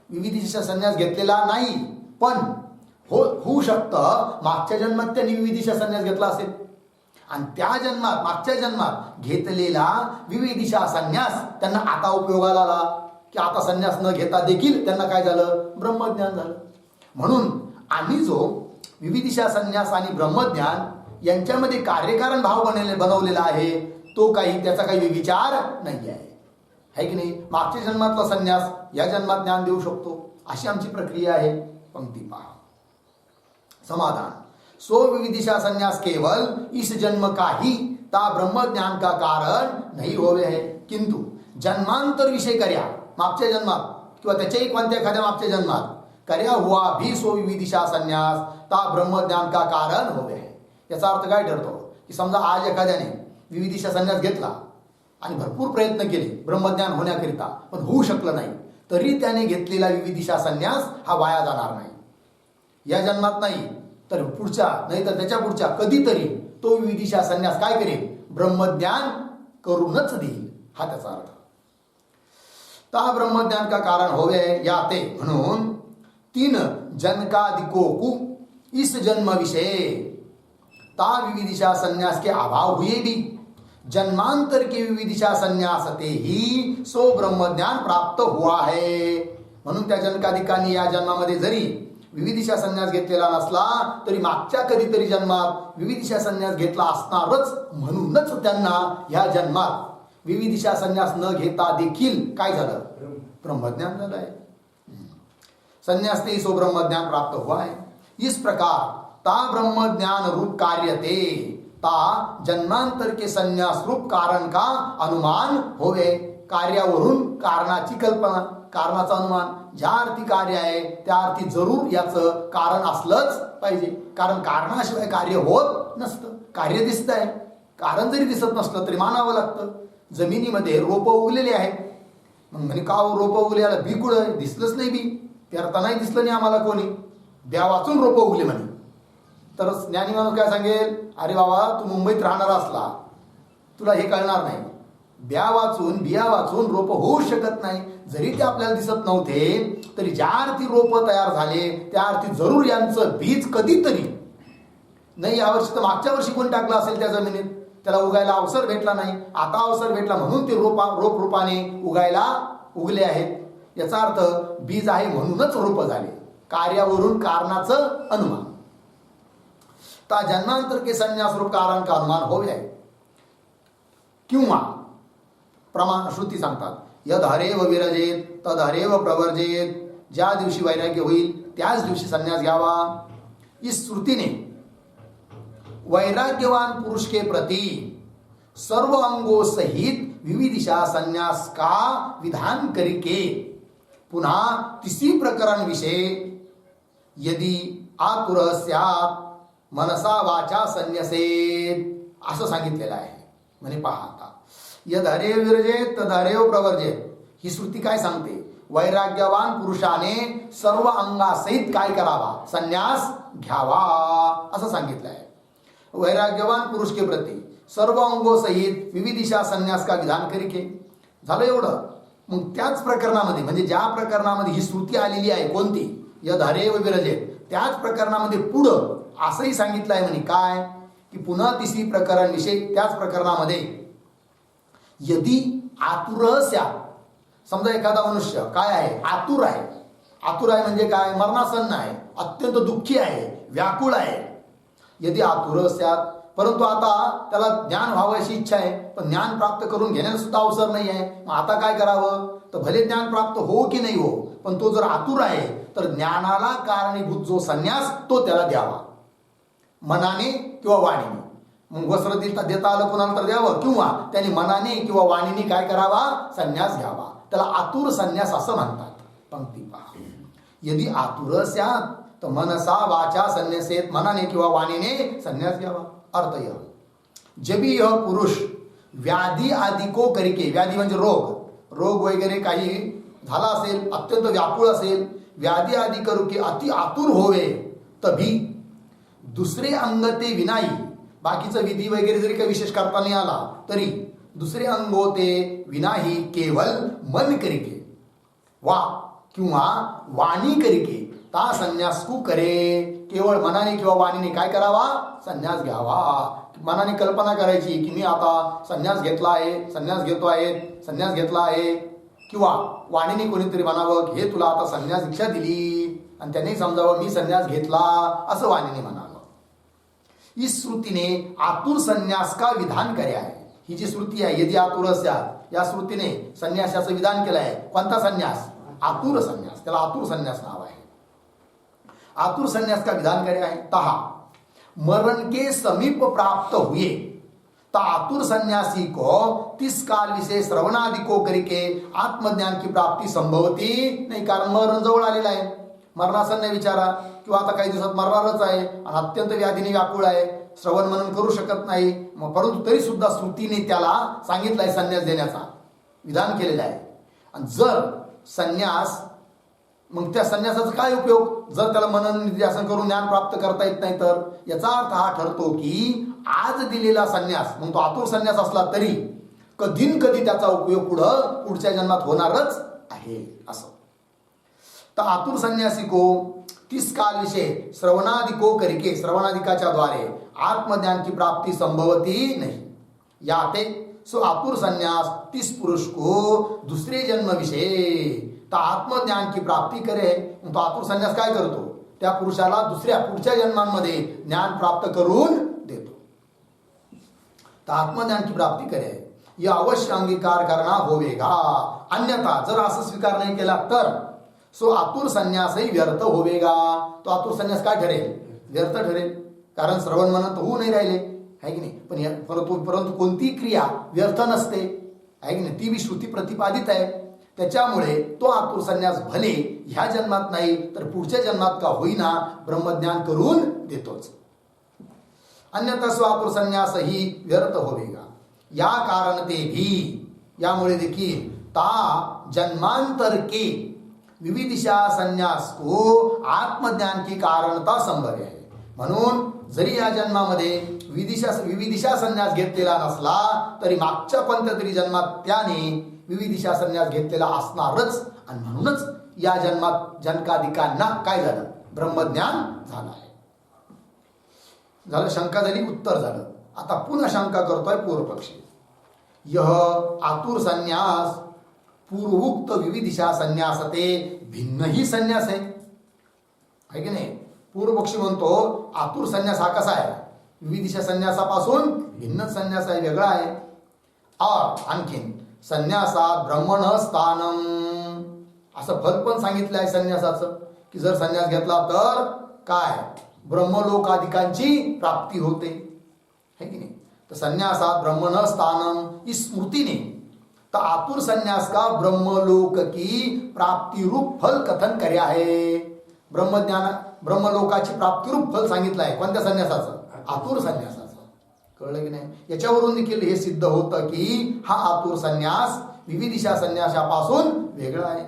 विविदिशा संन्यास घेतलेला नाही पण होऊ शकतं मागच्या जन्मात त्यांनी विविदिशा संन्यास घेतला असेल आणि त्या जन्मात मागच्या जन्मात घेतलेला विविदिशा संन्यास त्यांना आता उपयोगाला आला की आता संन्यास न घेता देखील त्यांना काय झालं, ब्रह्मज्ञान झालं. म्हणून आम्ही जो विविदिशा संन्यास आणि ब्रह्मज्ञान यांच्यामध्ये कार्यकारण भाव बनवलेला आहे तो काही त्याचा काही विचार नाही आहे की नाही. मागच्या जन्मातला संन्यास या जन्मात ज्ञान देऊ शकतो अशी आमची प्रक्रिया आहे. पंक्ती पहा. समाधान, सो विविदिशा संन्यास केवल इस जन्म का ही ता ब्रह्मज्ञान का कारण नहीं होवे है, किंतु जन्मांतर विषय कर्या मागच्या जन्मात किंवा त्याच्याही कोणत्या एखाद्या मागच्या जन्मात कर्या हुआ भी सो विविदिशा संन्यास ता ब्रह्मज्ञान का कारण होवे है. याचा अर्थ काय ठरतो की समजा आज एखाद्याने विविदिशा संन्यास घेतला आणि भरपूर प्रयत्न केले ब्रह्मज्ञान होण्याकरिता पण होऊ शकलं नाही तरी त्याने घेतलेला विविदिशा संन्यास हा वाया जाणार नाही. या जन्मात नाही तर पुढच्या नाही तर त्याच्या पुढच्या कधीतरी तो विविदिशा संन्यास काय करेल, ब्रह्मज्ञान करूनच देईल, हा त्याचा अर्थ. ता ब्रह्मज्ञान का कारण होवे याते म्हणून तीन जनकादिकों इस जन्म विषय ता विविदिशा संन्यास के अभाव हुए भी जन्मांतर के विविदिशा संन्यास ते ही सो ब्रह्मज्ञान प्राप्त हुआ है. म्हणून त्या जनकादिकांनी या जन्मामध्ये जरी विविदिशा संन्यास घेतलेला नसला तरी मागच्या कधीतरी जन्मात विविदिशा संन्यास घेतला असणारच, म्हणूनच त्यांना या जन्मात विविदिशा संन्यास न घेता देखील काय झालं, ब्रह्मज्ञान झालं आहे. संन्यास ते सो ब्रह्मज्ञान प्राप्त हुआ है. इस प्रकार ता ब्रह्मज्ञान रूप कार्य ते ता जन्मांतर के संन्यास रूप कारण का अनुमान होवे. कार्यावरून कारणाची कल्पना, कारणाचा अनुमान. ज्या अर्थी कार्य आहे त्या अर्थी जरूर याचं कारण असलंच पाहिजे, कारण कारणाशिवाय कार्य होत नसतं. कार्य दिसतंय, कारण जरी दिसत नसलं तरी मानावं लागतं. जमिनीमध्ये रोपं उगलेली आहेत, मग म्हणे का रोपं उगलेला बी कुठं दिसलंच नाही, बी पेरता नाही दिसलं नाही आम्हाला कोणी, ब्या वाचून रोपं उगले म्हणे. तर ज्ञानी माणूस काय सांगेल, अरे बाबा तू मुंबईत राहणारा असला तुला हे कळणार नाही, बिया वाचून रोप होऊ शकत नाही. जरी ते आपल्याला दिसत नव्हते तरी ज्या अर्थी रोप तयार झाले त्या अर्थी जरूर यांचं बीज कधीतरी नाही, यावर्षी तर मागच्या वर्षी कोण टाकलं असेल त्या जमिनीत, त्याला उगायला अवसर भेटला नाही, आता अवसर भेटला म्हणून ते रोप रूपाने उगले आहेत. याचा अर्थ बीज आहे म्हणूनच रोप झाले. कार्यावरून कारणाचं अनुमान. ता जन्मांतर के संन्यास रूप कारण का अनुमान होवे किंवा प्रमाण श्रुती सांगतात, यद हरेव विरजेत तद हरेव प्रवर्जेत. ज्या दिवशी वैराग्य होईल त्याच दिवशी संन्यास घ्यावा. इस श्रुतीने वैराग्यवान पुरुष के प्रति सर्व अंगों सहित विविदिशा संन्यास का विधान करके पुन्हा तिसी प्रकरण विषय यदि आतुर स्यात् मनसा वाचा संन्यसेत असं सांगितलेलं आहे. म्हणे पहा आता, यद हरेव विरजेत तद हरेव प्रवर्जेत. ही श्रुती काय सांगते, वैराग्यवान पुरुषाने सर्व अंगासहित काय करावा, संन्यास घ्यावा असं सांगितलं आहे. वैराग्यवान पुरुष के प्रति सर्व अंगों सहित विविदिशा संन्यास का विधान करके. झालं एवढं. मग त्याच प्रकरणामध्ये म्हणजे ज्या प्रकरणामध्ये ही श्रुती आलेली आहे कोणती, यद हरेव विरजेत, त्याच प्रकरणामध्ये पुढं असंही सांगितलं आहे म्हणे काय, की पुन्हा तिसरी प्रकरण विषय त्याच प्रकरणामध्ये यदि आतुर स्यात्. समजा एखादा मनुष्य काय आहे, आतुर आहे. आतुर आहे म्हणजे काय, मरणासन्न आहे, अत्यंत दुःखी आहे, व्याकुळ आहे. यदि आतुर स्यात्, परंतु आता त्याला ज्ञान व्हावयाची इच्छा आहे, पण ज्ञान प्राप्त करून घेण्याला सुद्धा अवसर नाही आहे. मग आता काय करावं, तर भले ज्ञान प्राप्त हो की नाही हो, पण तो जर आतुर आहे तर ज्ञानाला कारणीभूत जो संन्यास तो त्याला द्यावा, मनाने किंवा वाणीने. मग वस्त्र देता आलं कोणाला तर द्यावं, किंवा त्याने मनाने किंवा वाणीने काय करावा, संन्यास घ्यावा. त्याला आतुर संन्यास असं म्हणतात. पंक्ती पहा, यदि आतुर स्यात् तर मनसा वाचा संन्यासेत, मनाने किंवा वाणीने संन्यास घ्यावा. अर्थ यह, जब यह पुरुष व्याधी आदि को करके, व्याधी म्हणजे रोग वगैरे काही झाला असेल, अत्यंत व्याकुळ असेल, व्याधी आदि करू की अति आतुर होवे, तभी दुसरे अंग ते विनाई. बाकीचं विधी वगैरे जरी काही विशेष करता नाही आला तरी दुसरे अंगो ते विनाही केवल मन करके वा किंवा वाणी करके ता संन्यास को करे. केवळ मनाने किंवा वाणीने काय करावा, संन्यास घ्यावा. मनाने कल्पना करायची की मी आता संन्यास घेतला आहे, संन्यास घेतो आहे, संन्यास घेतला आहे, किंवा वाणीने कोणीतरी म्हणावं की हे तुला आता संन्यास दीक्षा दिली आणि त्यांनी समजावं मी संन्यास घेतला असं वाणीने म्हणावं. इस श्रुतीने आतुर संन्यास का विधान करे आहे. ही जी श्रुती आहे यदि आतुर स्यात्, या श्रुतीने संन्यासाचं विधान केलं आहे. कोणता संन्यास, आतुर संन्यास. त्याला आतुर संन्यास नाव आहे. आतुर संन्यास का विधान करे आहे. तहा मरण के समीप प्राप्त हुए ता आतुर सन्यासी को तिस काल विशेष श्रवणादि को करके आत्मज्ञान की प्राप्ति संभवती नाही. कारण मरण जवळ आलेलं आहे. मरणासन्न विचारा किंवा आता काही दिवसात मरणारच आहे आणि अत्यंत व्याधीने व्याकुळ आहे, श्रवण मनन करू शकत नाही. मग परंतु तरी सुद्धा श्रुतीने त्याला सांगितलंय संन्यास देण्याचा विधान केलेलं आहे. आणि जर संन्यास मग त्या संन्यासाचा काय उपयोग जर त्याला मनन निध्यासन करून ज्ञान प्राप्त करता येत नाही तर? याचा अर्थ हा ठरतो की आज दिलेला संन्यास, मग तो आतुर संन्यास असला तरी कधीन कधी त्याचा उपयोग पुढच्या जन्मात होणारच आहे असं. तर आतुर संन्यासी को तिस काल विषय श्रवणादिको करिके, श्रवणादिकाच्या द्वारे आत्मज्ञान की प्राप्ति संभवती नहीं. याते सो आतुर संन्यास तिस पुरुष को दूसरे जन्म विषय, तर आत्मज्ञान की प्राप्ती करे. तो आतुर संन्यास काय करतो? त्या पुरुषाला पुढच्या जन्मांमध्ये ज्ञान प्राप्त करून देतो. तर आत्मज्ञान की प्राप्ती करे यह अवश्य अंगीकार करना होवेगा. अन्यथा जर असं स्वीकार नाही केला तर सो आतुर संन्यासही व्यर्थ होवेगा. तो आतुर संन्यास काय ठरेल? व्यर्थ ठरेल. कारण श्रवण मनन होऊ नाही राहिले आहे की नाही. परंतु कोणती क्रिया व्यर्थ नसते आहे की नाही, ती बी श्रुती प्रतिपादित आहे. त्याच्यामुळे तो आतुर संन्यास भले ह्या जन्मात नाही तर पुढच्या जन्मात का होईना ब्रह्मज्ञान करून देतोच. अन्यथा सो आतुर संन्यास ही व्यर्थ होवेगा. या कारण ते भी, यामुळे देखील ता जन्मांतर के विविदिशा संन्यास को आत्मज्ञान की कारणता संभव आहे. म्हणून जरी या जन्मामध्ये विविदिशा संन्यास घेतलेला नसला तरी मागच्या कोणत्या तरी जन्मात त्याने विविदिशा संन्यास घेतलेला असणारच. आणि म्हणूनच या जन्मात जनकाधिकांना काय झालं? ब्रह्मज्ञान झालं आहे. झालं, शंका झाली, उत्तर झालं. आता पुन्हा शंका करतोय पूर्वपक्षी. यह आतुर संन्यास पूर्वोक्त विविदिशा संन्यासते भिन्न ही संन्यास आहे की नाही. पूर्वपक्षी म्हणतो आतुर संन्यास हा कसा आहे? विविदिशा संन्यासापासून भिन्न संन्यास आहे, वेगळा आहे. और आणखीन संन्यासात ब्रह्मण स्थानम, असं फल पण सांगितलं आहे संन्यासाचं की जर संन्यास घेतला तर काय ब्रह्मलोकाधिकांची प्राप्ती होते है की नहीं. तो संन्यासात ब्रह्मण स्थानम इस स्मृति ने तो आतुर संन्यास का ब्रह्मलोक की प्राप्ति रूप फल कथन कर्या है. ब्रह्मलोकाची प्राप्ती रूप फल सांगितलं आहे. कोणत्या संन्यासाचं? आतुर संन्यासाचं. कळलं की नाही. याच्यावरून देखील हे सिद्ध होतं की हा आतुर संन्यास विविदिशा संन्यासापासून वेगळा आहे.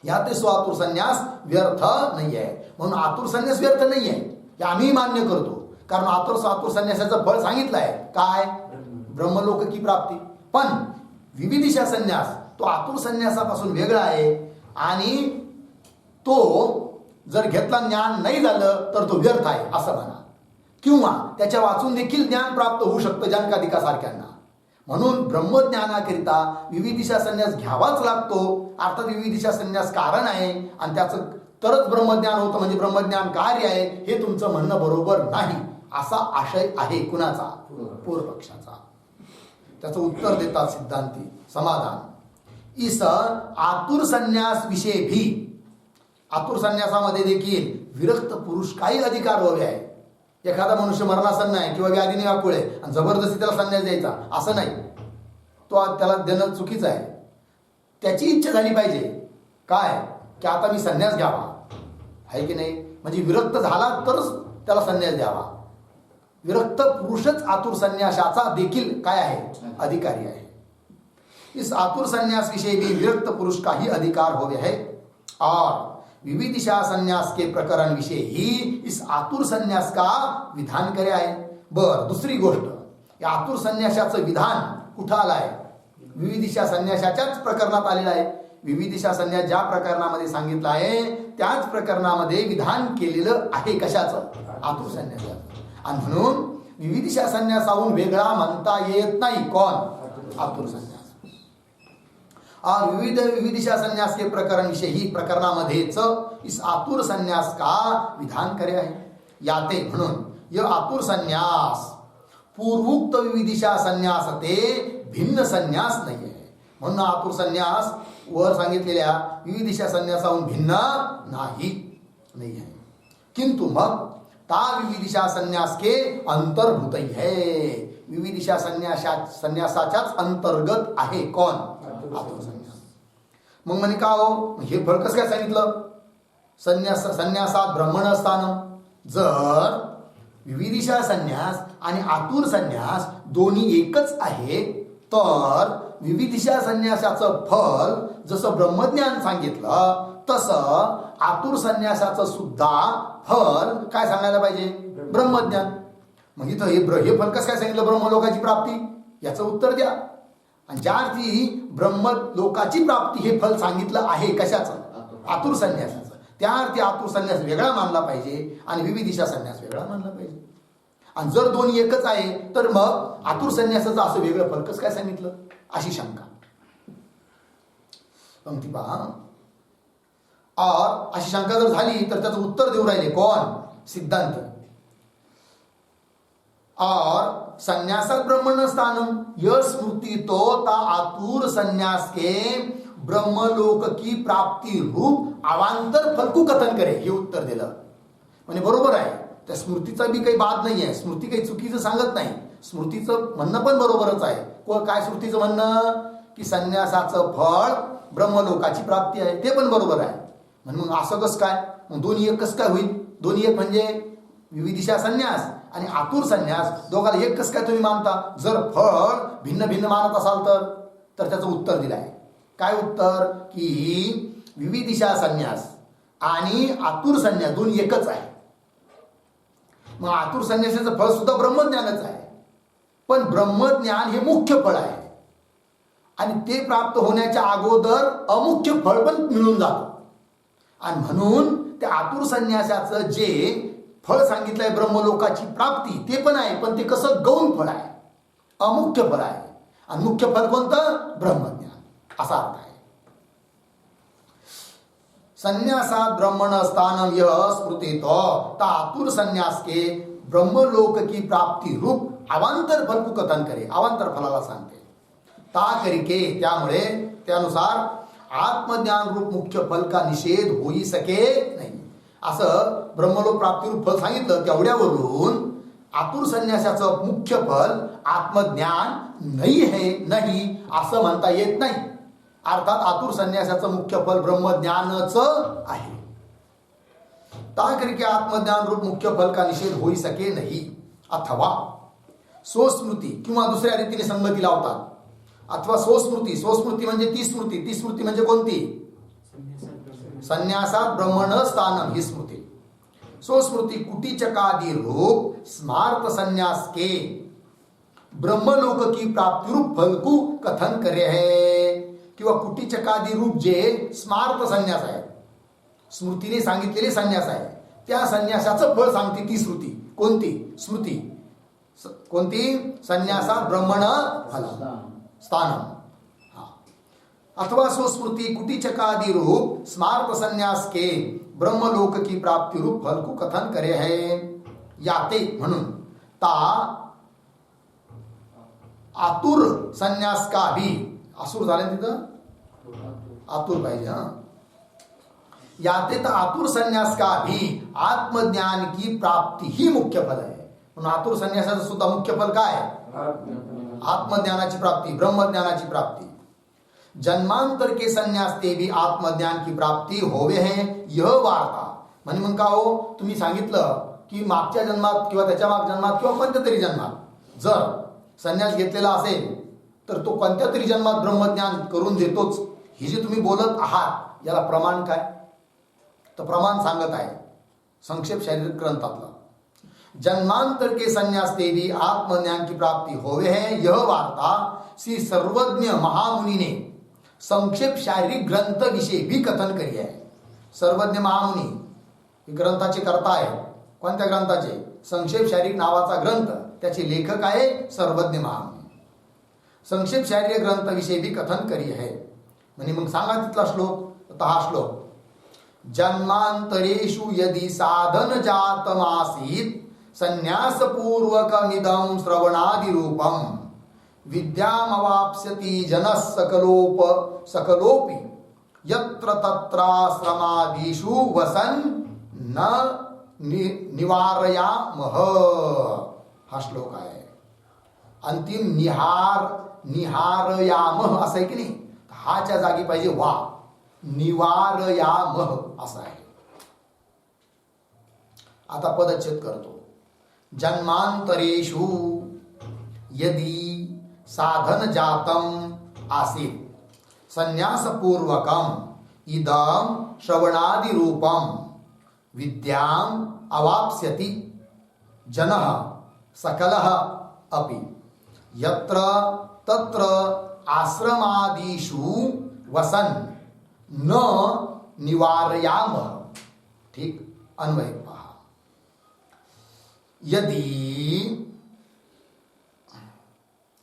यात सो आतुर संन्यास व्यर्थ नाही आहे. म्हणून आतुर संन्यास व्यर्थ नाही आहे हे आम्ही मान्य करतो. कारण आतुर संन्यासाचं फळ सांगितलं आहे काय? ब्रह्मलोक की प्राप्ती. पण विविदिशा संन्यास तो आतुर संन्यासापासून वेगळा आहे आणि तो जर घेतला ज्ञान नाही झालं तर तो व्यर्थ आहे असं म्हणा, किंवा त्याच्या वाचून देखील ज्ञान प्राप्त होऊ शकतं जनकाधिका सारख्यांना. म्हणून ब्रह्मज्ञानाकरिता विविदिशा संन्यास घ्यावाच लागतो. अर्थात विविदिशा संन्यास कारण आहे आणि त्याचं तरच ब्रह्मज्ञान होतं, म्हणजे ब्रह्मज्ञान कार्य आहे. हे तुमचं म्हणणं बरोबर नाही असा आशय आहे कुणाचा? पूर्वपक्षाचा. त्याचं उत्तर देतात सिद्धांती समाधान. इस आतुर संन्यास विषय भी, आतुर संन्यासामध्ये देखील विरक्त पुरुष काही अधिकार हवे आहे. एखादा मनुष्य मरणासन्न आहे किंवा व्याधीने व्याकुळ आहे आणि जबरदस्ती त्याला संन्यास द्यायचा असं नाही. तो त्याला देणं चुकीचं आहे. त्याची इच्छा झाली पाहिजे काय की आता मी संन्यास घ्यावा आहे की नाही. म्हणजे विरक्त झाला तरच त्याला संन्यास द्यावा. विरक्त पुरुषच आतुर संन्यासाचा देखील काय आहे? अधिकारी आहे. इस आतुर संन्यास विषय भी विरक्त पुरुष का ही अधिकार होवे है. और विविदिशा संन्यास के प्रकरण विषय ही इस आतुर संन्यास का विधान करे आहे. बर, दुसरी गोष्ट, या आतुर संन्यासाचं विधान कुठं आलं आहे? विविदिशा संन्यासाच्याच प्रकरणात आलेलं आहे. विविदिशा संन्यास ज्या प्रकरणामध्ये सांगितलं आहे त्याच प्रकरणामध्ये विधान केलेलं आहे. कशाचं? आतुर संन्यासाचं. आणि म्हणून विविदिशा संन्यासाहून वेगळा म्हणता येत नाही. कोण? आतुर संन्यास. और विविदिशा संन्यास के प्रकरण विषय ही प्रकरणामध्येच इस आतुर संन्यास का विधान करे आहे. याते म्हणून यह आतुर संन्यास पूर्वोक्त विविदिशा संन्यास ते भिन्न संन्यास नाही आहे. म्हणून आतुर संन्यास वर सांगितलेल्या विविदिशा संन्यासाहून भिन्न नाही आहे. किंतु मग ता विविदिशा संन्यास के अंतर्भूत है. विविदिशा संन्यासाच्याच अंतर्गत आहे. कोण? आतुर संन्यास. मग म्हणे का हो हे फळ कसं काय सांगितलं? संन्यासात ब्रह्मण स्थान. जर विविदिशा संन्यास आणि आतुर संन्यास दोन्ही एकच आहे तर विविधिशा संन्यासाचं फल जसं ब्रह्मज्ञान सांगितलं तसं आतुर संन्यासाचं सुद्धा फल काय सांगायला पाहिजे? ब्रह्मज्ञान. मग इथं हे फल कसं काय सांगितलं? ब्रह्मलोकाची प्राप्ती. याचं उत्तर द्या. आणि ज्या अर्थी ब्रह्मलोकाची प्राप्ती हे फल सांगितलं आहे कशाचं? आतुर संन्यासाचं. त्या अर्थी आतुर संन्यास वेगळा मानला पाहिजे आणि विविधिशा संन्यास वेगळा मानला पाहिजे. आणि जर दोन्ही एकच आहे तर मग आतुर संन्यासाचं असं वेगळं फल कसं काय सांगितलं? अशी शंका. पंक्ती पहा. और अशी शंका जर झाली तर त्याचं उत्तर देऊ राहिले कोण? सिद्धांत. और संन्यासात ब्रह्मण स्थानम यह स्मृति तो ता आतुर संन्यास के ब्रह्मलोक की प्राप्ती रूप अवांतर फल को कथन करे. हे उत्तर दिलं. म्हणजे बरोबर आहे. त्या स्मृतीचा बी काही बाद नाही आहे. स्मृती काही चुकीचं सांगत नाही. स्मृतीचं म्हणणं पण बरोबरच आहे. काय स्मृतीचं म्हणणं? की संन्यासाचं फळ ब्रह्मलोकाची प्राप्ती आहे. ते पण बरोबर आहे. म्हणून असं कसं काय? मग दोन्ही एक कसं काय होईल? दोन्ही एक म्हणजे विविधिशा संन्यास आणि आतुर संन्यास दोघाला एक कसं काय तुम्ही मानता? जर फळ भिन्न भिन्न मानत असाल तर त्याचं उत्तर दिलं आहे. काय उत्तर? की विविधिशा संन्यास आणि आतुर संन्यास दोन्ही एकच आहे. मग आतुर संन्यासाचं फळ सुद्धा ब्रह्मज्ञानच आहे. पण ब्रह्मज्ञान हे मुख्य फळ आहे आणि ते प्राप्त होण्याच्या अगोदर अमुख्य फळ पण मिळून जातं. आणि म्हणून त्या आतुर संन्यासाचं जे फळ सांगितलंय ब्रह्मलोकाची प्राप्ती ते पण आहे. पण ते कसं? गौण फळ आहे, अमुख्य फळ आहे. आणि मुख्य फळ कोणतं? ब्रह्मज्ञान. असा अर्थ आहे. संन्यासात ब्रह्मण स्थानम यह स्मृतितो ता आतुर संन्यास के ब्रह्मलोक की प्राप्ती रूप अवांतर फल को कथन करे. अवांतर फलाला सांगते. ता करिके त्यामुळे त्यानुसार आत्मज्ञान रूप मुख्य फल का निषेध होई सके नाही. असं ब्रह्मलोक प्राप्ती रूप फल सांगितलं तेवढ्यावरून आतुर संन्यासाचं मुख्य फल आत्मज्ञान नाही असं म्हणता येत नाही. अर्थात आतुर संन्यासाचं मुख्य फल ब्रह्मज्ञानच आहे. ता करके आत्मज्ञान रूप मुख्य फल का निषेध होई सके नाही. अथवा स्वस्मृती किंवा दुसऱ्या रीतीने संगती लावतात. अथवा स्वस्मृती म्हणजे ती स्मृती म्हणजे कोणती? संन्यासात ब्रह्मण स्थानम ही स्मृती. स्वस्मृती कुटीचकादि रूप स्मार्त संन्यास के ब्रह्मलोक की प्राप्ति रूप फल को कथन करे है. किंवा कुटीचकादि रूप जे स्मार्त संन्यास आहे, स्मृतीने सांगितलेले संन्यास आहे, त्या संन्यासाचं फळ सांगते ती श्रुती. कोणती स्मृती? कोणती? संन्यासात ब्रह्मण फल स्थानम. अथवा स्वस्मृति कुटीचकादि रूप स्मार्त संन्यास के ब्रह्मलोक की प्राप्ति रूप फल को कथन करे है. याते म्हणून ता आतुर संन्यास का भी आसूर झाले तिथं आतुर पाहिजे. याते तर आतुर संन्यास का भी आत्मज्ञान की प्राप्ति ही मुख्य फल आहे. म्हणून आतुर संन्यासाचं सुद्धा मुख्य फल काय? आत्मज्ञानाची प्राप्ती, ब्रह्मज्ञानाची प्राप्ती. जन्मांतर के संन्यास ते भी आत्मज्ञान की प्राप्ती होवे है यह वार्ता. म्हणजे मग का हो, तुम्ही सांगितलं की मागच्या जन्मात किंवा त्याच्या मागच्या जन्मात किंवा कोणत्या तरी जन्मात जर संन्यास घेतलेला असेल तर तो कोणत्या तरी जन्मात ब्रह्मज्ञान करून देतोच. हे जे तुम्ही बोलत आहात याला प्रमाण काय? तर प्रमाण सांगत आहे संक्षेप शारीरिक ग्रंथातला. जन्मांतर के संन्यास ते भी आत्मज्ञान की प्राप्ति होवे है यह वार्ता श्री सर्वज्ञ महामुनि ने संक्षेप शारीरिक ग्रंथ विषयी भी कथन करी आहे. सर्वज्ञ महामुनी ग्रंथाचे कर्ता आहे. कोणत्या ग्रंथाचे? संक्षेप शारीरिक नावाचा ग्रंथ. त्याचे लेखक आहे सर्वज्ञ महामुनी. संक्षेप शारीरिक ग्रंथ विषयी भी कथन करी आहे. म्हणजे मग सांगा तिथला श्लोक. तर हा श्लोक जन्मांतरेषु यदि साधन जातमासीत संन्यास पूर्वकमिदं श्रवणादि रूपम विद्यामवाप्स्यति जनः सकलोपि यत्र तत्राश्रमादिषु वसन न निवारयामः. हा श्लोक आहे. अंतिम निहारयामः असं आहे की नाही? हाच्या जागी पाहिजे वा. निवारयामः असं आहे. आता पदच्छेद करतो. जन्मांतरेषु यदि साधन जातम आसीत संन्यासपूर्वकम इदम श्रवणादि रूपम विद्याम अवाप्स्यति जनः सकलः अपि यत्र तत्र आश्रमादिषु वसन न निवारयामः. ठीक, अन्वय पहा. यदि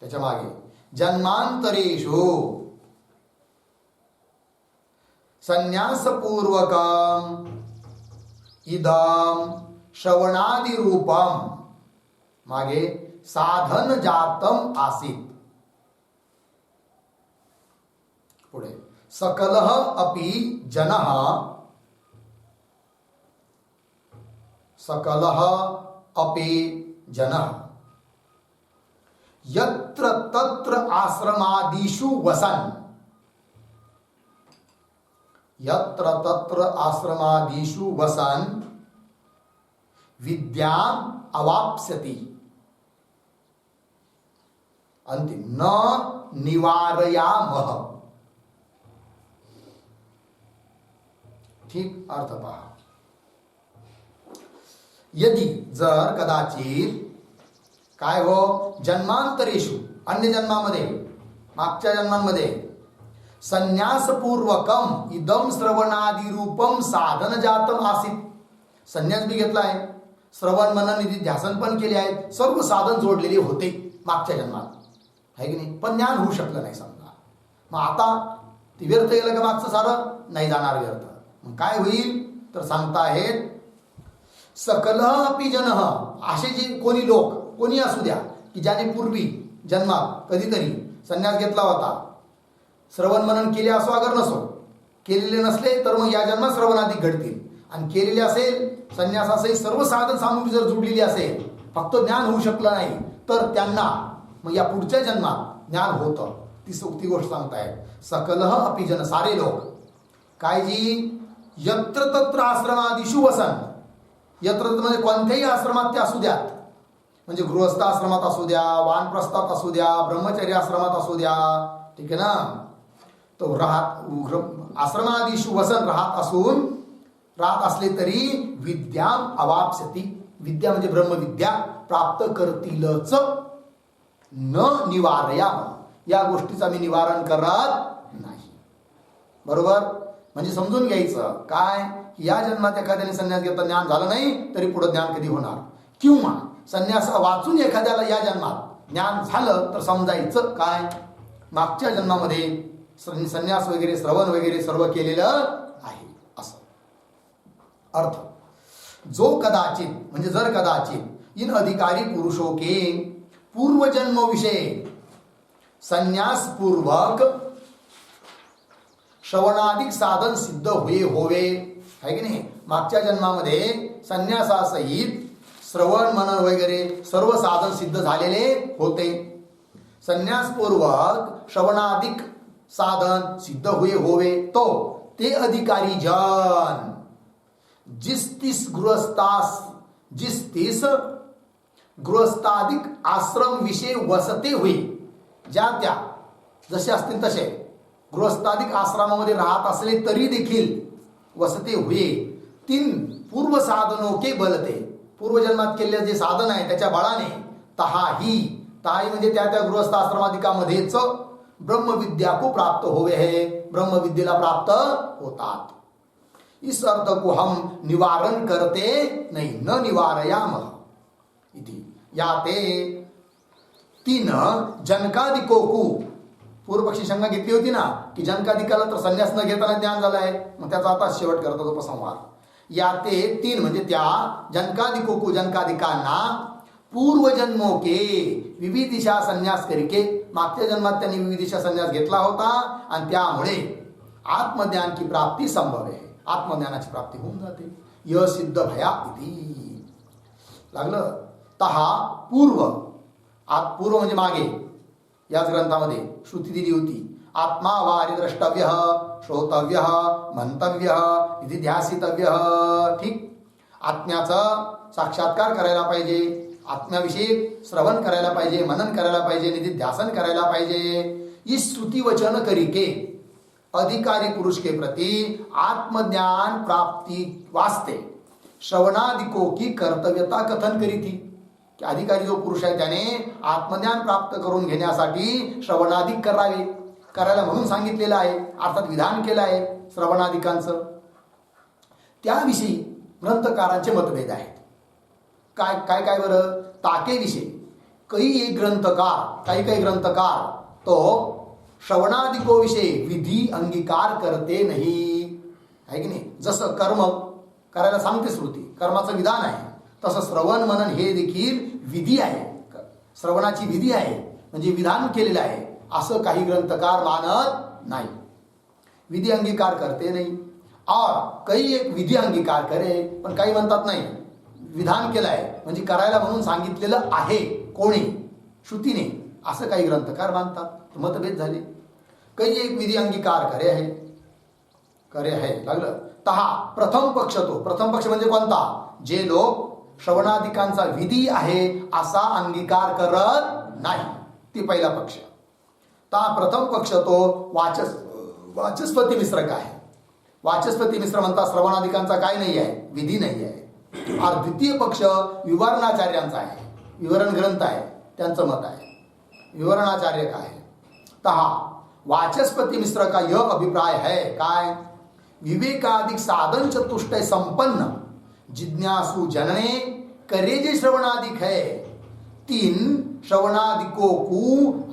त्याच्या मागे जन्मांतरेषु संन्यासपूर्वकम इदम श्रवणादि रूपम मागे साधन जातम आसीत. पुढे सकलः अपि जनः सकलः अपि जनः यत्र तत्र आश्रमादिषु वसन यत्र तत्र आश्रमादिषु वसन विद्याम अवाप्स्यति. अंतिम न निवारयामः. ठीक, अर्थ पहा. यदि जर कदाचित काय हो जन्मांतरेषु अन्य जन्मामध्ये मागच्या जन्मांमध्ये संन्यासपूर्वकम इदम श्रवणादि रूपम साधन जातम आसीत. संन्यास भी घेतलाय, श्रवण मनन निधी ध्यासन पण केले आहेत, सर्व साधन जोडलेले होते मागच्या जन्मात, आहे की नाही. पण ज्ञान होऊ शकलं नाही समजा. मग आता ती व्यर्थ गेलं का मागचं सारं? नाही जाणार व्यर्थ. मग काय होईल तर सांगताहेत सकलः अपि जनः, असे जे कोणी लोक कोणी असू द्या की ज्याने पूर्वी जन्मात कधीतरी संन्यास घेतला होता, श्रवण मनन केले असो अगर नसो, केलेले नसले तर मग या जन्मात श्रवणाधिक घडतील, आणि केलेले असेल संन्यासासही सर्व साधन सामुग्री जर जुडलेली असेल, फक्त ज्ञान होऊ शकलं नाही तर त्यांना मग या पुढच्या जन्मात ज्ञान होतं. ती गोष्ट सांगतायत सकलः अपि जन, सारे लोक काय जी यत्र तत्र आश्रमादिषु वसन, यत्र म्हणजे कोणत्याही आश्रमात ते असू द्यात, म्हणजे गृहस्थ आश्रमात असू द्या, वानप्रस्थात असू द्या, ब्रह्मचर्य आश्रमात असू द्या, ठीक आहे ना. तो राहत आश्रमादिषु वसन राहत असले तरी विद्याम अवाप्स्यति, विद्या म्हणजे ब्रह्मविद्या प्राप्त करतीलच. न निवारयाम, या गोष्टीचा मी निवारण करत नाही. बरोबर, म्हणजे समजून घ्यायचं काय, या जन्मात एखाद्याने संन्यास घेता ज्ञान झालं नाही तरी पुढे ज्ञान कधी होणार, किंवा संन्यास वाचून एखाद्याला या जन्मात ज्ञान झालं तर समजायचं काय मागच्या जन्मामध्ये संन्यास वगैरे श्रवण वगैरे सर्व केलेलं आहे असं अर्थ. जो कदाचित म्हणजे जर कदाचित इन अधिकारी पुरुषों के पूर्वजन्म विषय संन्यास पूर्वक श्रवणाधिक साधन सिद्ध हुए होवे, है की नाही. मागच्या जन्मामध्ये संन्यासासहित श्रवण मनन वगैरे सर्व साधन सिद्ध झालेले होते. संन्यासपूर्वक श्रवणाधिक साधन सिद्ध हुए होवे तो ते अधिकारी जन जिस तीस गृहस्थाधिक आश्रम विषय वसते हुए, ज्या त्या जसे असतील तसे गृहस्थाधिक आश्रमामध्ये राहत असले तरी देखील वसते हुए तीन पूर्व साधनों के बलते, पूर्वजन्मात केलेले जे साधन आहे त्याच्या बळाने तहाही म्हणजे त्या गृहस्थ आश्रमाधिकामध्येच ब्रह्मविद्या को प्राप्त होवे है, ब्रह्मविद्येला प्राप्त होतात. इस अर्थ को हम निवारण करते नहीं, न निवारयाम इति. या ते तीन जनकादिको को, पूर्वपक्षी शंका घेतली होती ना की जनकाधिकाला तर संन्यास न घेताना ज्ञान झालं आहे, मग त्याचा आता शेवट करतो उपसंहार. या ते तीन म्हणजे त्या जनकादिको को, जनकाधिकांना पूर्वजन्मों के विविधिशा संन्यास करके, मागच्या जन्मात त्यांनी विविधिशा संन्यास घेतला होता आणि त्यामुळे आत्मज्ञान की प्राप्ती संभव आहे, आत्मज्ञानाची प्राप्ती होऊन जाते. य सिद्ध भया इति लागलं. तहा पूर्व, पूर्व म्हणजे मागे याच ग्रंथामध्ये श्रुती दिली होती. आत्मा वारी द्रष्टव्य श्रोतव्य मंतव्य इति ध्यासितव्य. ठीक, आत्म्याचा साक्षात्कार करायला पाहिजे, आत्म्याविषयी श्रवण करायला पाहिजे, मनन करायला पाहिजे, निधिध्यासन करायला पाहिजे. इस श्रुती वचन करिके अधिकारी पुरुष के प्रति आत्मज्ञान प्राप्ति वास्ते श्रवणादिको की कर्तव्यता कथन करी थी. की अधिकारी जो पुरुष आहे त्याने आत्मज्ञान प्राप्त करून घेण्यासाठी श्रवणादिक करायला म्हणून सांगितलेलं आहे, अर्थात विधान केलं आहे श्रवणादिकांचं. त्याविषयी ग्रंथकारांचे मतभेद आहेत. काय काय बरं? ताकेविषयी काही काही ग्रंथकार तो श्रवणादिको विषयी विधी अंगीकार करते नाही, आहे की नाही. जसं कर्म करायला सांगते श्रुती, कर्माचं विधान आहे, तसं श्रवण मनन हे देखील विधी आहे, श्रवणाची विधी आहे, म्हणजे विधान केलेलं आहे, असं काही ग्रंथकार मानत नाही. विधी अंगीकार करते नाही. और काही एक विधी अंगीकार करे, पण काही म्हणतात नाही, विधान केलं आहे म्हणजे करायला म्हणून सांगितलेलं आहे कोणी, श्रुतीने, असं काही ग्रंथकार मानतात. मतभेद झाले. काही एक विधी अंगीकार करे आहे लागलं. तहा प्रथम पक्ष म्हणजे कोणता? जे लोक श्रवणादिकांचा विधी आहे असा अंगीकार करत नाही, ती पहिला पक्ष. ता प्रथम पक्ष तो वाचस्पती मिश्र काय? वाचस्पती मिश्र म्हणतात श्रवणादिकांचा काय नाही आहे, विधी नाही आहे. और द्वितीय पक्ष विवरणाचार्यांचा आहे, विवरण ग्रंथ आहे, त्यांचं मत आहे. विवरणाचार्य काय? तहा वाचस्पती मिश्र का यह अभिप्राय है काय? विवेकाधिक साधन चतुष्टय संपन्न जिज्ञासु जनने करे जे श्रवणादिक है, तीन श्रवणादिकों को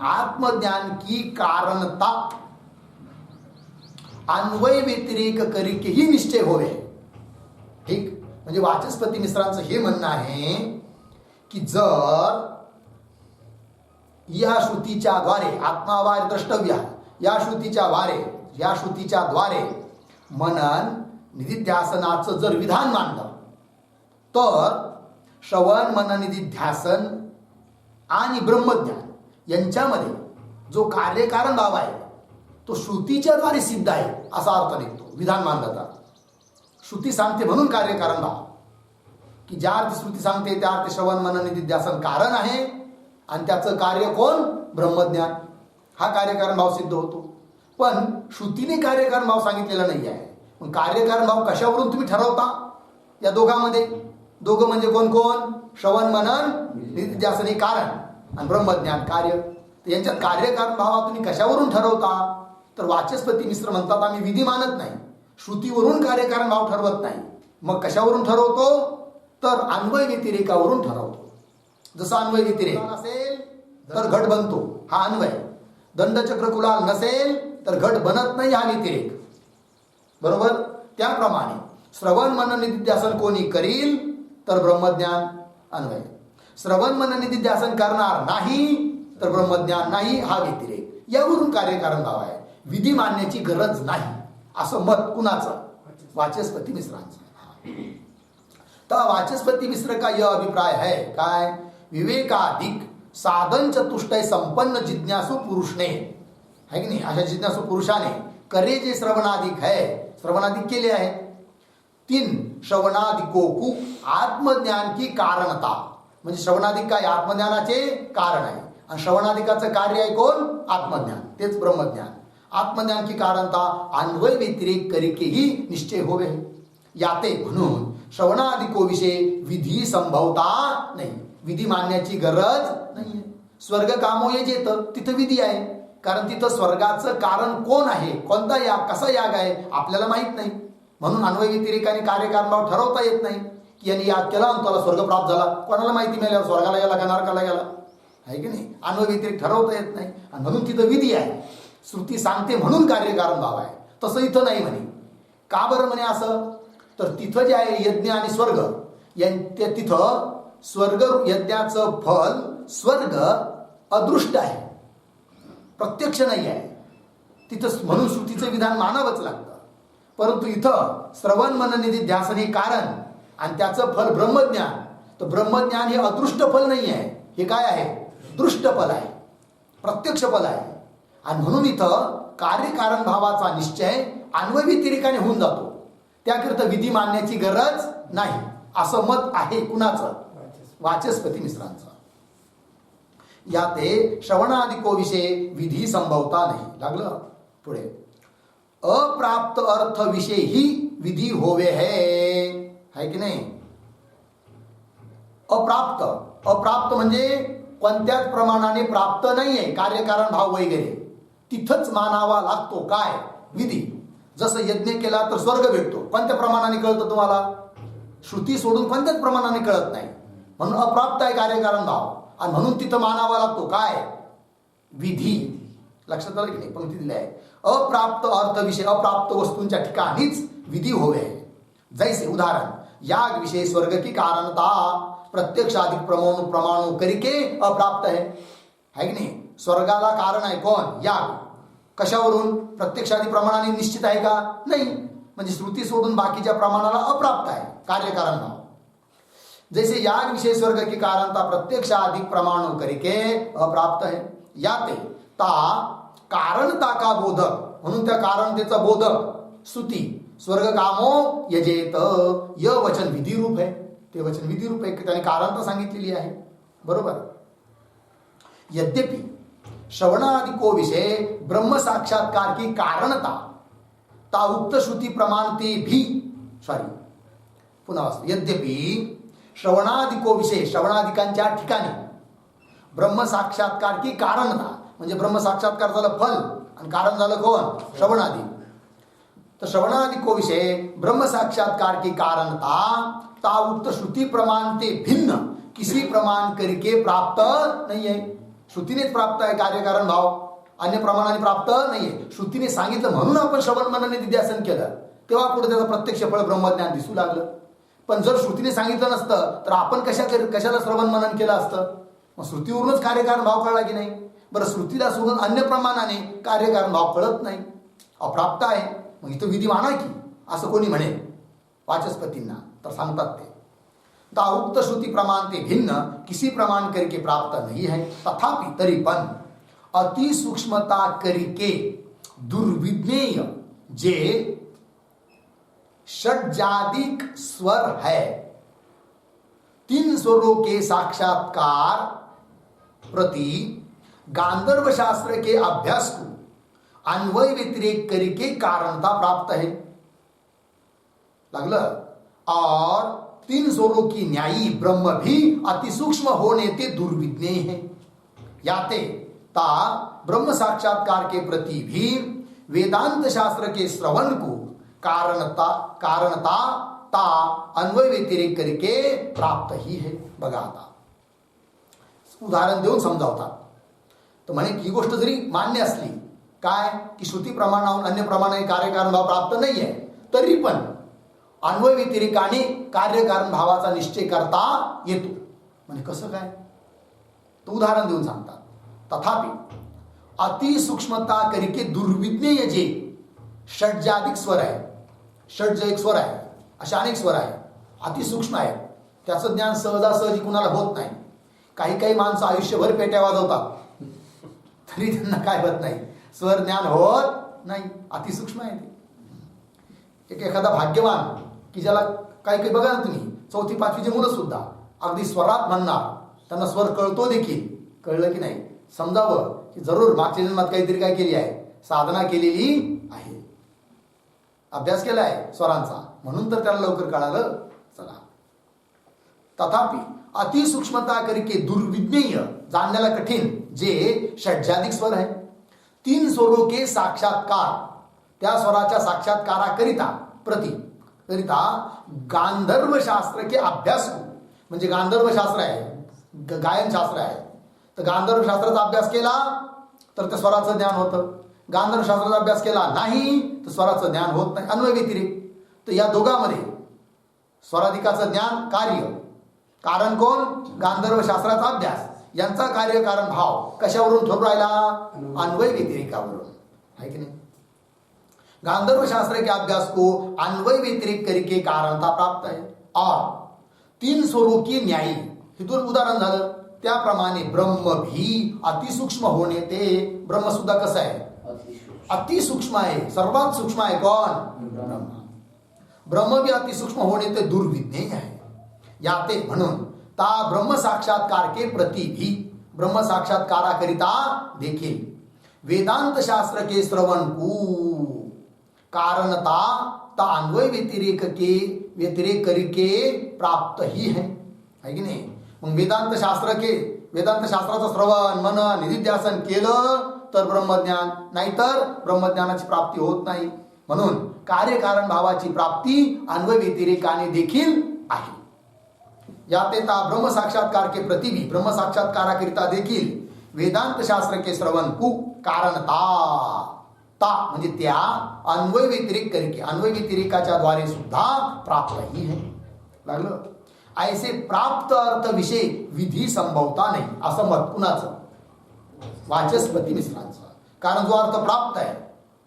आत्मज्ञान की कारणता अन्वय व्यतिरेक करके ही निश्चय होवे. ठीक, म्हणजे वाचस्पती मिश्रांचं हे म्हणणं आहे की जर या श्रुतीच्या द्वारे आत्मावार द्रष्टव्य, या श्रुतीच्या द्वारे मनन निधिध्यासनाचं जर विधान मानलं तर श्रवण मनन निधिध्यासन आणि ब्रह्मज्ञान यांच्यामध्ये जो कार्यकारण भाव आहे तो श्रुतीच्या द्वारे सिद्ध आहे असा अर्थ निघतो. विधान मानलं तर श्रुती सांगते म्हणून कार्यकारण भाव, की ज्या अर्थी श्रुती सांगते त्या अर्थी श्रवण मनन निधिध्यासन कारण आहे आणि त्याचं कार्य कोण? ब्रह्मज्ञान. हा कार्यकारण भाव सिद्ध होतो. पण श्रुतीने कार्यकारण भाव सांगितलेला नाही आहे. मग कार्यकारण भाव कशावरून तुम्ही ठरवता? या दोघांमध्ये, दोघं म्हणजे कोण कोण? श्रवण मनन निधिध्यासन हे कारण आणि ब्रह्मज्ञान कार्य. यांच्यात कार्यकारण भाव तुम्ही कशावरून ठरवता? तर वाचस्पती मिश्र म्हणतात आम्ही विधी मानत नाही, श्रुतीवरून कार्यकारण भाव ठरवत नाही. मग कशावरून ठरवतो? तर अन्वय व्यतिरेकावरून ठरवतो. जसा अन्वय व्यतिरेक असेल तर घट बनतो, हा अन्वय. दंडचक्र कुलाल नसेल तर घट बनत नाही, हा व्यतिरेक. बरोबर. त्याप्रमाणे श्रवण मनन निधिध्यासन कोणी करील तर ब्रह्मज्ञान अन्वय, श्रवण मनन निधिध्यासन करणार नाही तर ब्रह्मज्ञान नाही, हा व्यतिरेक. यावरून कार्यकारण भाव आहे, विधी मानण्याची गरज नाही, असं मत कुणाचं? वाचस्पती मिश्रांचं. तर वाचस्पती मिश्र का यह अभिप्राय है काय? विवेकाधिक साधन चतुष्टय संपन्न जिज्ञासु पुरुषने, है की नाही, अशा जिज्ञासु पुरुषाने करे जे श्रवणाधिक है, श्रवणाधिक केले आहे. तीन श्रवणाधिको को आत्मज्ञान की कारणता, म्हणजे श्रवणाधिक काय? आत्मज्ञानाचे कारण आहे. आणि श्रवणाधिकाचं कार्य आहे कोण? आत्मज्ञान, तेच ब्रह्मज्ञान. आत्मज्ञान की कारणता अन्वय व्यतिरेक करिकेही निश्चय होवे. याते म्हणून श्रवणाधिको विषय विधी संभवता नाही, विधी मानण्याची गरज नाही. स्वर्ग कामो ये येतं तिथं विधी आहे, कारण तिथं स्वर्गाचं कारण कोण आहे, कोणता याग, कसा याग आहे आपल्याला माहित नाही. म्हणून अन्वय व्यतिरेकाने कार्यकारण भाव ठरवता येत नाही की यांनी याग केला आणि त्याला स्वर्ग प्राप्त झाला. कोणाला माहिती मिळाल्यावर स्वर्गाला गेला का नरकाला गेला, आहे की नाही. अन्वय व्यतिरेक ठरवता येत नाही आणि म्हणून तिथं विधी आहे. श्रुती सांगते म्हणून कार्यकारण भाव आहे, तसं इथं नाही म्हणे. का बरं म्हणे असं? तर तिथं जे आहे यज्ञ आणि स्वर्ग, तिथं स्वर्ग यज्ञाचं फल स्वर्ग अदृष्ट आहे, प्रत्यक्ष नाही आहे तिथं, म्हणून श्रुतीचं विधान मानावंच लागतं. परंतु इथं श्रवण मनन निधिध्यासन हे कारण आणि त्याचं फल ब्रह्मज्ञान. तर ब्रह्मज्ञान हे अदृष्ट फल नाही आहे, हे काय आहे? दृष्ट फल आहे, प्रत्यक्ष फल आहे. आणि म्हणून इथं कार्यकारण भावाचा निश्चय अन्वय व्यतिरेकाने होऊन जातो. त्याकरिता विधी मानण्याची गरज नाही, असं मत आहे कुणाचं? वाचस्पती मिश्रांचा. या ते श्रवणादिको विषय विधी संभवता नाही. लागलं पुढे, अप्राप्त अर्थ विषय ही विधी होवे है की नाही. अप्राप्त म्हणजे कोणत्याच प्रमाणाने प्राप्त नाहीये, कार्यकारण भाव वगैरे तिथंच मानावा लागतो. काय? विधी. जसं यज्ञ केला तर स्वर्ग भेटतो, कोणत्या प्रमाणाने कळतं तुम्हाला? श्रुती सोडून कोणत्याच प्रमाणाने कळत नाही. म्हणून अप्राप्त आहे कार्यकारण भाव, आणि म्हणून तिथं मानावा लागतो काय? विधी. लक्षात आलं की नाही? पंक्ती दिली आहे, अप्राप्त अर्थ विषय, अप्राप्त वस्तूंच्या ठिकाणीच विधी होवे. जैसे उदाहरण, याग विषय स्वर्ग की कारणता प्रत्यक्षाधिक प्रमाणो करिके अप्राप्त है की नाही. स्वर्गाला कारण आहे कोण? याग. कशावरून? प्रत्यक्षाधिक प्रमाणाने निश्चित आहे का? नाही. म्हणजे श्रुती सोडून बाकीच्या प्रमाणाला अप्राप्त आहे कार्यकारण भाव. जैसे याग विषय स्वर्ग की कारणता प्रत्यक्षाधिक प्रमाणो करिके अप्राप्त है. याते ता कारणता का बोधक, म्हणून त्या कारणतेचा बोधक श्रुती स्वर्ग कामो यजेत, य वचन विधी रूप है. ते वचन विधी रूप आहे, त्याने कारणता सांगितलेली आहे. बरोबर. यद्यपि श्रवणादिको विषय ब्रह्म साक्षात्कार की कारणता ता उक्त श्रुती प्रमाणते भी पुन्हा वाचतो. यद्यपि श्रवणादिको विषय, श्रवणादिकांच्या ठिकाणी ब्रह्म साक्षात्कार की कारणता, म्हणजे ब्रह्म साक्षात्कार झालं फल आणि कारण झालं कोण? श्रवणादि. तर श्रवणादिको विषय ब्रह्म साक्षात्कार की कारणता ता उक्त श्रुती प्रमाणते भिन्न किसी प्रमाण करके प्राप्त नहीं है. श्रुतीनेच प्राप्त आहे कार्यकारण भाव, अन्य प्रमाणाने प्राप्त नाहीये. श्रुतीने सांगितलं म्हणून आपण श्रवण मननाने निध्यासन केलं, तेव्हा पुढे त्याचं प्रत्यक्ष फळ ब्रह्मज्ञान दिसू लागलं. पण जर श्रुतीने सांगितलं नसतं तर आपण कशाला श्रवण मनन केलं असतं? मग श्रुतीवरूनच कार्यकारण भाव कळला की नाही. बरं, श्रुतीला सोडून अन्य प्रमाणाने कार्यकारण भाव कळत नाही, अप्राप्त आहे. मग इथं विधी माना की, असं कोणी म्हणेल वाचस्पतींना, तर सांगतात ते ता उक्त श्रुती प्रमाण ते भिन्न किसी प्रमाण करके प्राप्त नहीं है. तथापि तरी पण अति सूक्ष्मता करके दुर्विज्ञेय जे षड्जादिक स्वर है, 3 स्वरों के साक्षात्कार प्रति गांधर्व शास्त्र के अभ्यास को अन्वय व्यतिरेक करके कारणता प्राप्त है. लागलं. और 3 स्वरों की न्यायी ब्रह्म भी अति सूक्ष्म होने ते दुर्विज्ञेय है. याते ता ब्रह्म साक्षात्कार के प्रति भी वेदांत शास्त्र के श्रवण को कारणता ता अन्वय व्यतिरेक करके प्राप्त ही है. बघा आता उदाहरण देऊन समजावतात. तर म्हणे ही गोष्ट जरी मान्य असली काय की श्रुती प्रमाणाहून अन्य प्रमाणाने कार्यकारण भाव प्राप्त नाहीये, तरी पण अन्वय व्यतिरेकाने कार्यकारण भावाचा निश्चय करता येतो. म्हणजे कसं काय? तो उदाहरण देऊन सांगतात. तथापि अति सूक्ष्मता करके दुर्विज्ञेय जे षड्जादिक स्वर आहे, षड्ज एक स्वर आहे, अशा अनेक स्वर आहे, अति सूक्ष्म आहे, त्याचं ज्ञान सहजासहजी कुणाला होत नाही. काही माणसं आयुष्यभर पेट्या वाजवतात तरी त्यांना काय होत नाही, स्वर ज्ञान होत नाही, अतिसूक्ष्म आहे ते. एखादा भाग्यवान की ज्याला काही बघा ना तुम्ही, 4थी 5वीची मुलं सुद्धा अगदी स्वरात म्हणणार, त्यांना स्वर कळतो देखील. कळलं की नाही? समजावं की जरूर मागच्या जन्मात काहीतरी काय केली आहे, साधना केलेली आहे, अभ्यास केला आहे स्वरांचा, म्हणून तर त्याला लवकर कळालं. चला. तथापि अतिसूक्ष्मता करके दुर्विज्ञेय, जाणण्याला कठीण, जे षड्जादिक स्वर आहे, 3 स्वरों के साक्षात्कार, त्या स्वराच्या साक्षात्काराकरिता करिता गांधर्व शास्त्र के अभ्यास को, म्हणजे गांधर्व शास्त्र आहे, गायन शास्त्र आहे, तर गांधर्व शास्त्राचा अभ्यास केला तर त्या स्वराचं ज्ञान होतं. गांधर्व शास्त्राचा अभ्यास केला नाही तर स्वराचं ज्ञान होत नाही, अन्वय व्यतिरेक. तर या दोघांमध्ये स्वराधिकाचं ज्ञान कार्य, कारण कोण? गांधर्व शास्त्राचा अभ्यास, यांचा कार्यकारण भाव कशावरून ठरू राहिला? अन्वय व्यतिरेकावरून, आहे की नाही? गांधर्व शास्त्र के अभ्यास को अन्वय व्यतिरेक करके कारणता प्राप्त है. और 3 स्वरों की न्यायी, हे 2 उदाहरण झालं. त्याप्रमाणे ब्रह्म भी अतिसूक्ष्म होणे ते, ब्रह्म सुद्धा कसं आहे? अतिसूक्ष्म आहे. सर्वात सूक्ष्म आहे कोण? ब्रह्म. ब्रह्म भी अतिसूक्ष्म होणे ते दुर्विज्ञेय आहे. याते म्हणून ता ब्रह्म साक्षात्कार के प्रति भी, ब्रह्म साक्षात्काराकरिता देखील वेदांत शास्त्र के श्रवण को कारणता ता अन्वय व्यतिरेक करके प्राप्त ही है कि नाही. मग वेदांत शास्त्राचं श्रवण मनन निधिध्यासन केलं तर ब्रह्मज्ञान, नाहीतर ब्रह्मज्ञानाची प्राप्ती होत नाही. म्हणून कार्यकारण भावाची प्राप्ती अन्वय व्यतिरेकाने देखील आहे. याते ता ब्रह्म साक्षात्कार के प्रति भी, ब्रह्म साक्षात्काराकरिता देखील वेदांत शास्त्र के श्रवण को कारणता ता म्हणजे त्या अन्वय व्यतिरेक करके, अन्वय व्यतिरेकाच्या द्वारे सुद्धा प्राप्त ही है. लागलं. ऐसे प्राप्त अर्थ विषय विधी संभवता नाही असं मत कुणाचं? वाचस्पती मिश्रांचं. कारण जो अर्थ प्राप्त आहे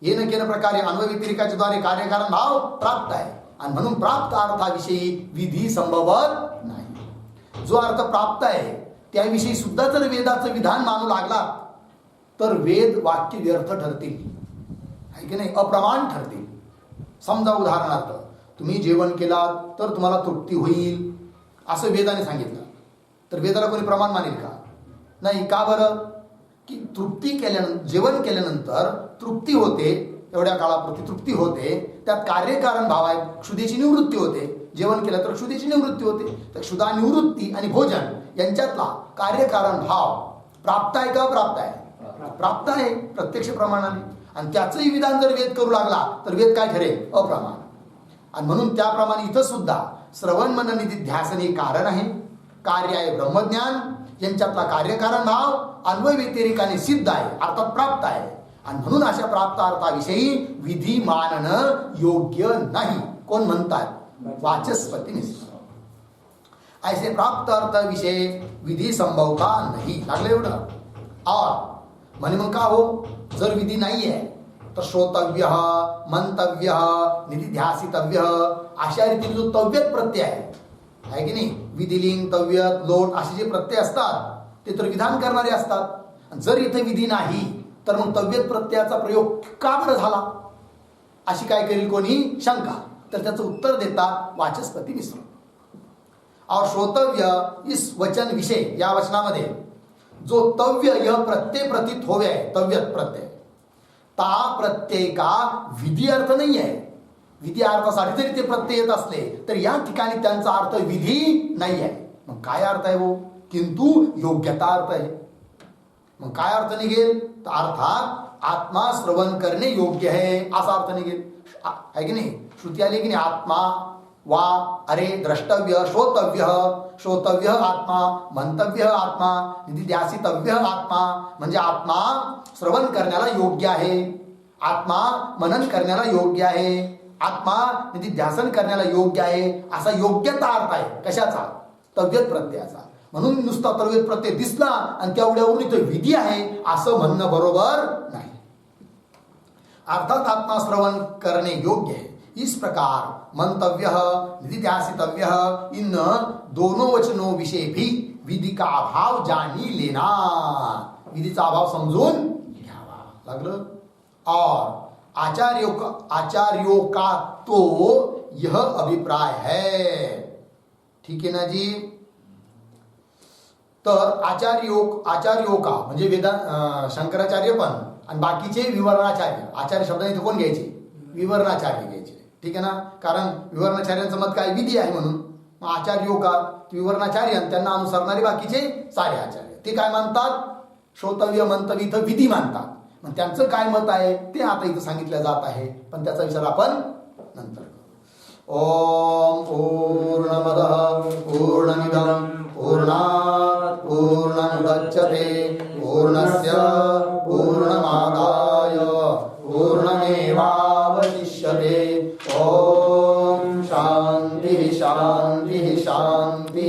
येन केन प्रकारे अन्वय व्यतिरेकाच्या द्वारे कार्यकारण भाव प्राप्त आहे आणि म्हणून प्राप्त अर्थाविषयी विधी संभवत नाही. जो अर्थ प्राप्त आहे त्याविषयी सुद्धा जर वेदाचं विधान मानू लागला तर वेद वाक्य व्यर्थ ठरतील, आहे की नाही, अप्रमाण ठरतील. समजा उदाहरणार्थ तुम्ही जेवण केलात तर तुम्हाला तृप्ती होईल असं वेदाने सांगितलं, तर वेदाला कोणी प्रमाण मानेल का? नाही. का बरं? की जेवण केल्यानंतर तृप्ती होते, एवढ्या काळापुरती तृप्ती होते, त्यात कार्यकारण भाव आहे, क्षुधेची निवृत्ती होते. जेवण केलं तर क्षुधेची निवृत्ती होते. तर क्षुधा निवृत्ती आणि भोजन यांच्यातला कार्यकारण भाव प्राप्त आहे का अप्राप्त आहे? प्राप्त आहे प्रत्यक्ष प्रमाणाने. आणि त्याचंही विधान जर वेद करू लागला तर वेद काय ठरेल? अप्रमाण. आणि म्हणून त्याप्रमाणे इथं सुद्धा श्रवण मनन निधिध्यासन हे कारण आहे, कार्य आहे ब्रह्मज्ञान, यांच्यातला कार्यकारण भाव अन्वय व्यतिरेकाने सिद्ध आहे, अर्थात प्राप्त आहे. आणि म्हणून अशा प्राप्त अर्थाविषयी विधी मानणं योग्य नाही. कोण म्हणतात? वाचस्पती मिश्र. ऐसे प्राप्त अर्थ विषय विधी संभवता नाही. लागलं एवढं. और म्हणे मग का हो? जर विधी नाही आहे तर श्रोतव्य, मंतव्य, निधिध्यासितव्य अशा रीतीने जो तव्यत प्रत्यय आहे की नाही, विधिलिंग, तव्यत, लोट असे जे प्रत्यय असतात ते तर विधान करणारे असतात. जर इथे विधी नाही तर मग तव्यत प्रत्ययाचा प्रयोग का बरं झाला अशी काय करेल कोणी शंका? तर त्याचं उत्तर देतात वाचस्पती मिश्र. और श्रोतव्य इस वचन विषय, या वचनामध्ये जो तव्य यह प्रत्यय प्रतीत होवे आहे, तव्यत प्रत्यय, ता प्रत्यय का विधी अर्थ नाही आहे. विधी अर्थासाठी जरी ते प्रत्यय येत असले तर या ठिकाणी त्यांचा अर्थ विधी नाही आहे. मग काय अर्थ आहे वो? किंतु योग्यता अर्थ आहे. मग काय अर्थ निघेल? तर अर्थात आत्मा श्रवण करणे योग्य आहे असा अर्थ निघेल, आहे की नाही. श्रुती आली की नाही, आत्मा वा अरे द्रष्टव्य, श्रोतव्य आत्मा, मंतव्य आत्मा, निधिध्यासितव्य आत्मा, म्हणजे आत्मा श्रवण करण्याला योग्य आहे, आत्मा मनन करण्याला योग्य आहे, आत्मा निधिध्यासन करण्याला योग्य आहे असा योग्यता अर्थ आहे. कशाचा? तव्यत प्रत्ययाचा. म्हणून नुसता तव्यत प्रत्यय दिसला आणि तेवढ्यावरून इथं विधी आहे असं म्हणणं बरोबर नाही. अर्थात आत्मा श्रवण करणे योग्य है. इस प्रकार मंतव्य, निधिध्यासितव्य इन दोनों वचनों विषय भी विधि का अभाव जानी लेना, विधीचा अभाव समजून घ्यावा. लागलं. और आचार्यों का तो यह अभिप्राय है. ठीक है ना जी. तर आचार्यों का म्हणजे शंकराचार्य पण आणि बाकीचे विवरणाचार्य. आचार्य शब्दाने इथे कोण घ्यायचे? विवरणाचार्य घ्यायचे. ठीक आहे ना. कारण विवरणाचार्यांचं मत काय? विधी आहे म्हणून. मग आचार्यो का विवरणाचार्य त्यांना अनुसरणारे बाकीचे सारे आचार्य ते काय मानतात? श्रोतव्य मंतव्य इथं विधी मानतात. मग त्यांचं काय मत आहे ते आता इथं सांगितलं जात आहे, पण त्याचा विचार आपण नंतर करू. ओम पूर्णमदः पूर्णमिदं पूर्णात् पूर्णमुदच्यते पूर्णस्य पूर्णमादाय पूर्णमेवावशिष्यते. ओम शांति शांति शांति.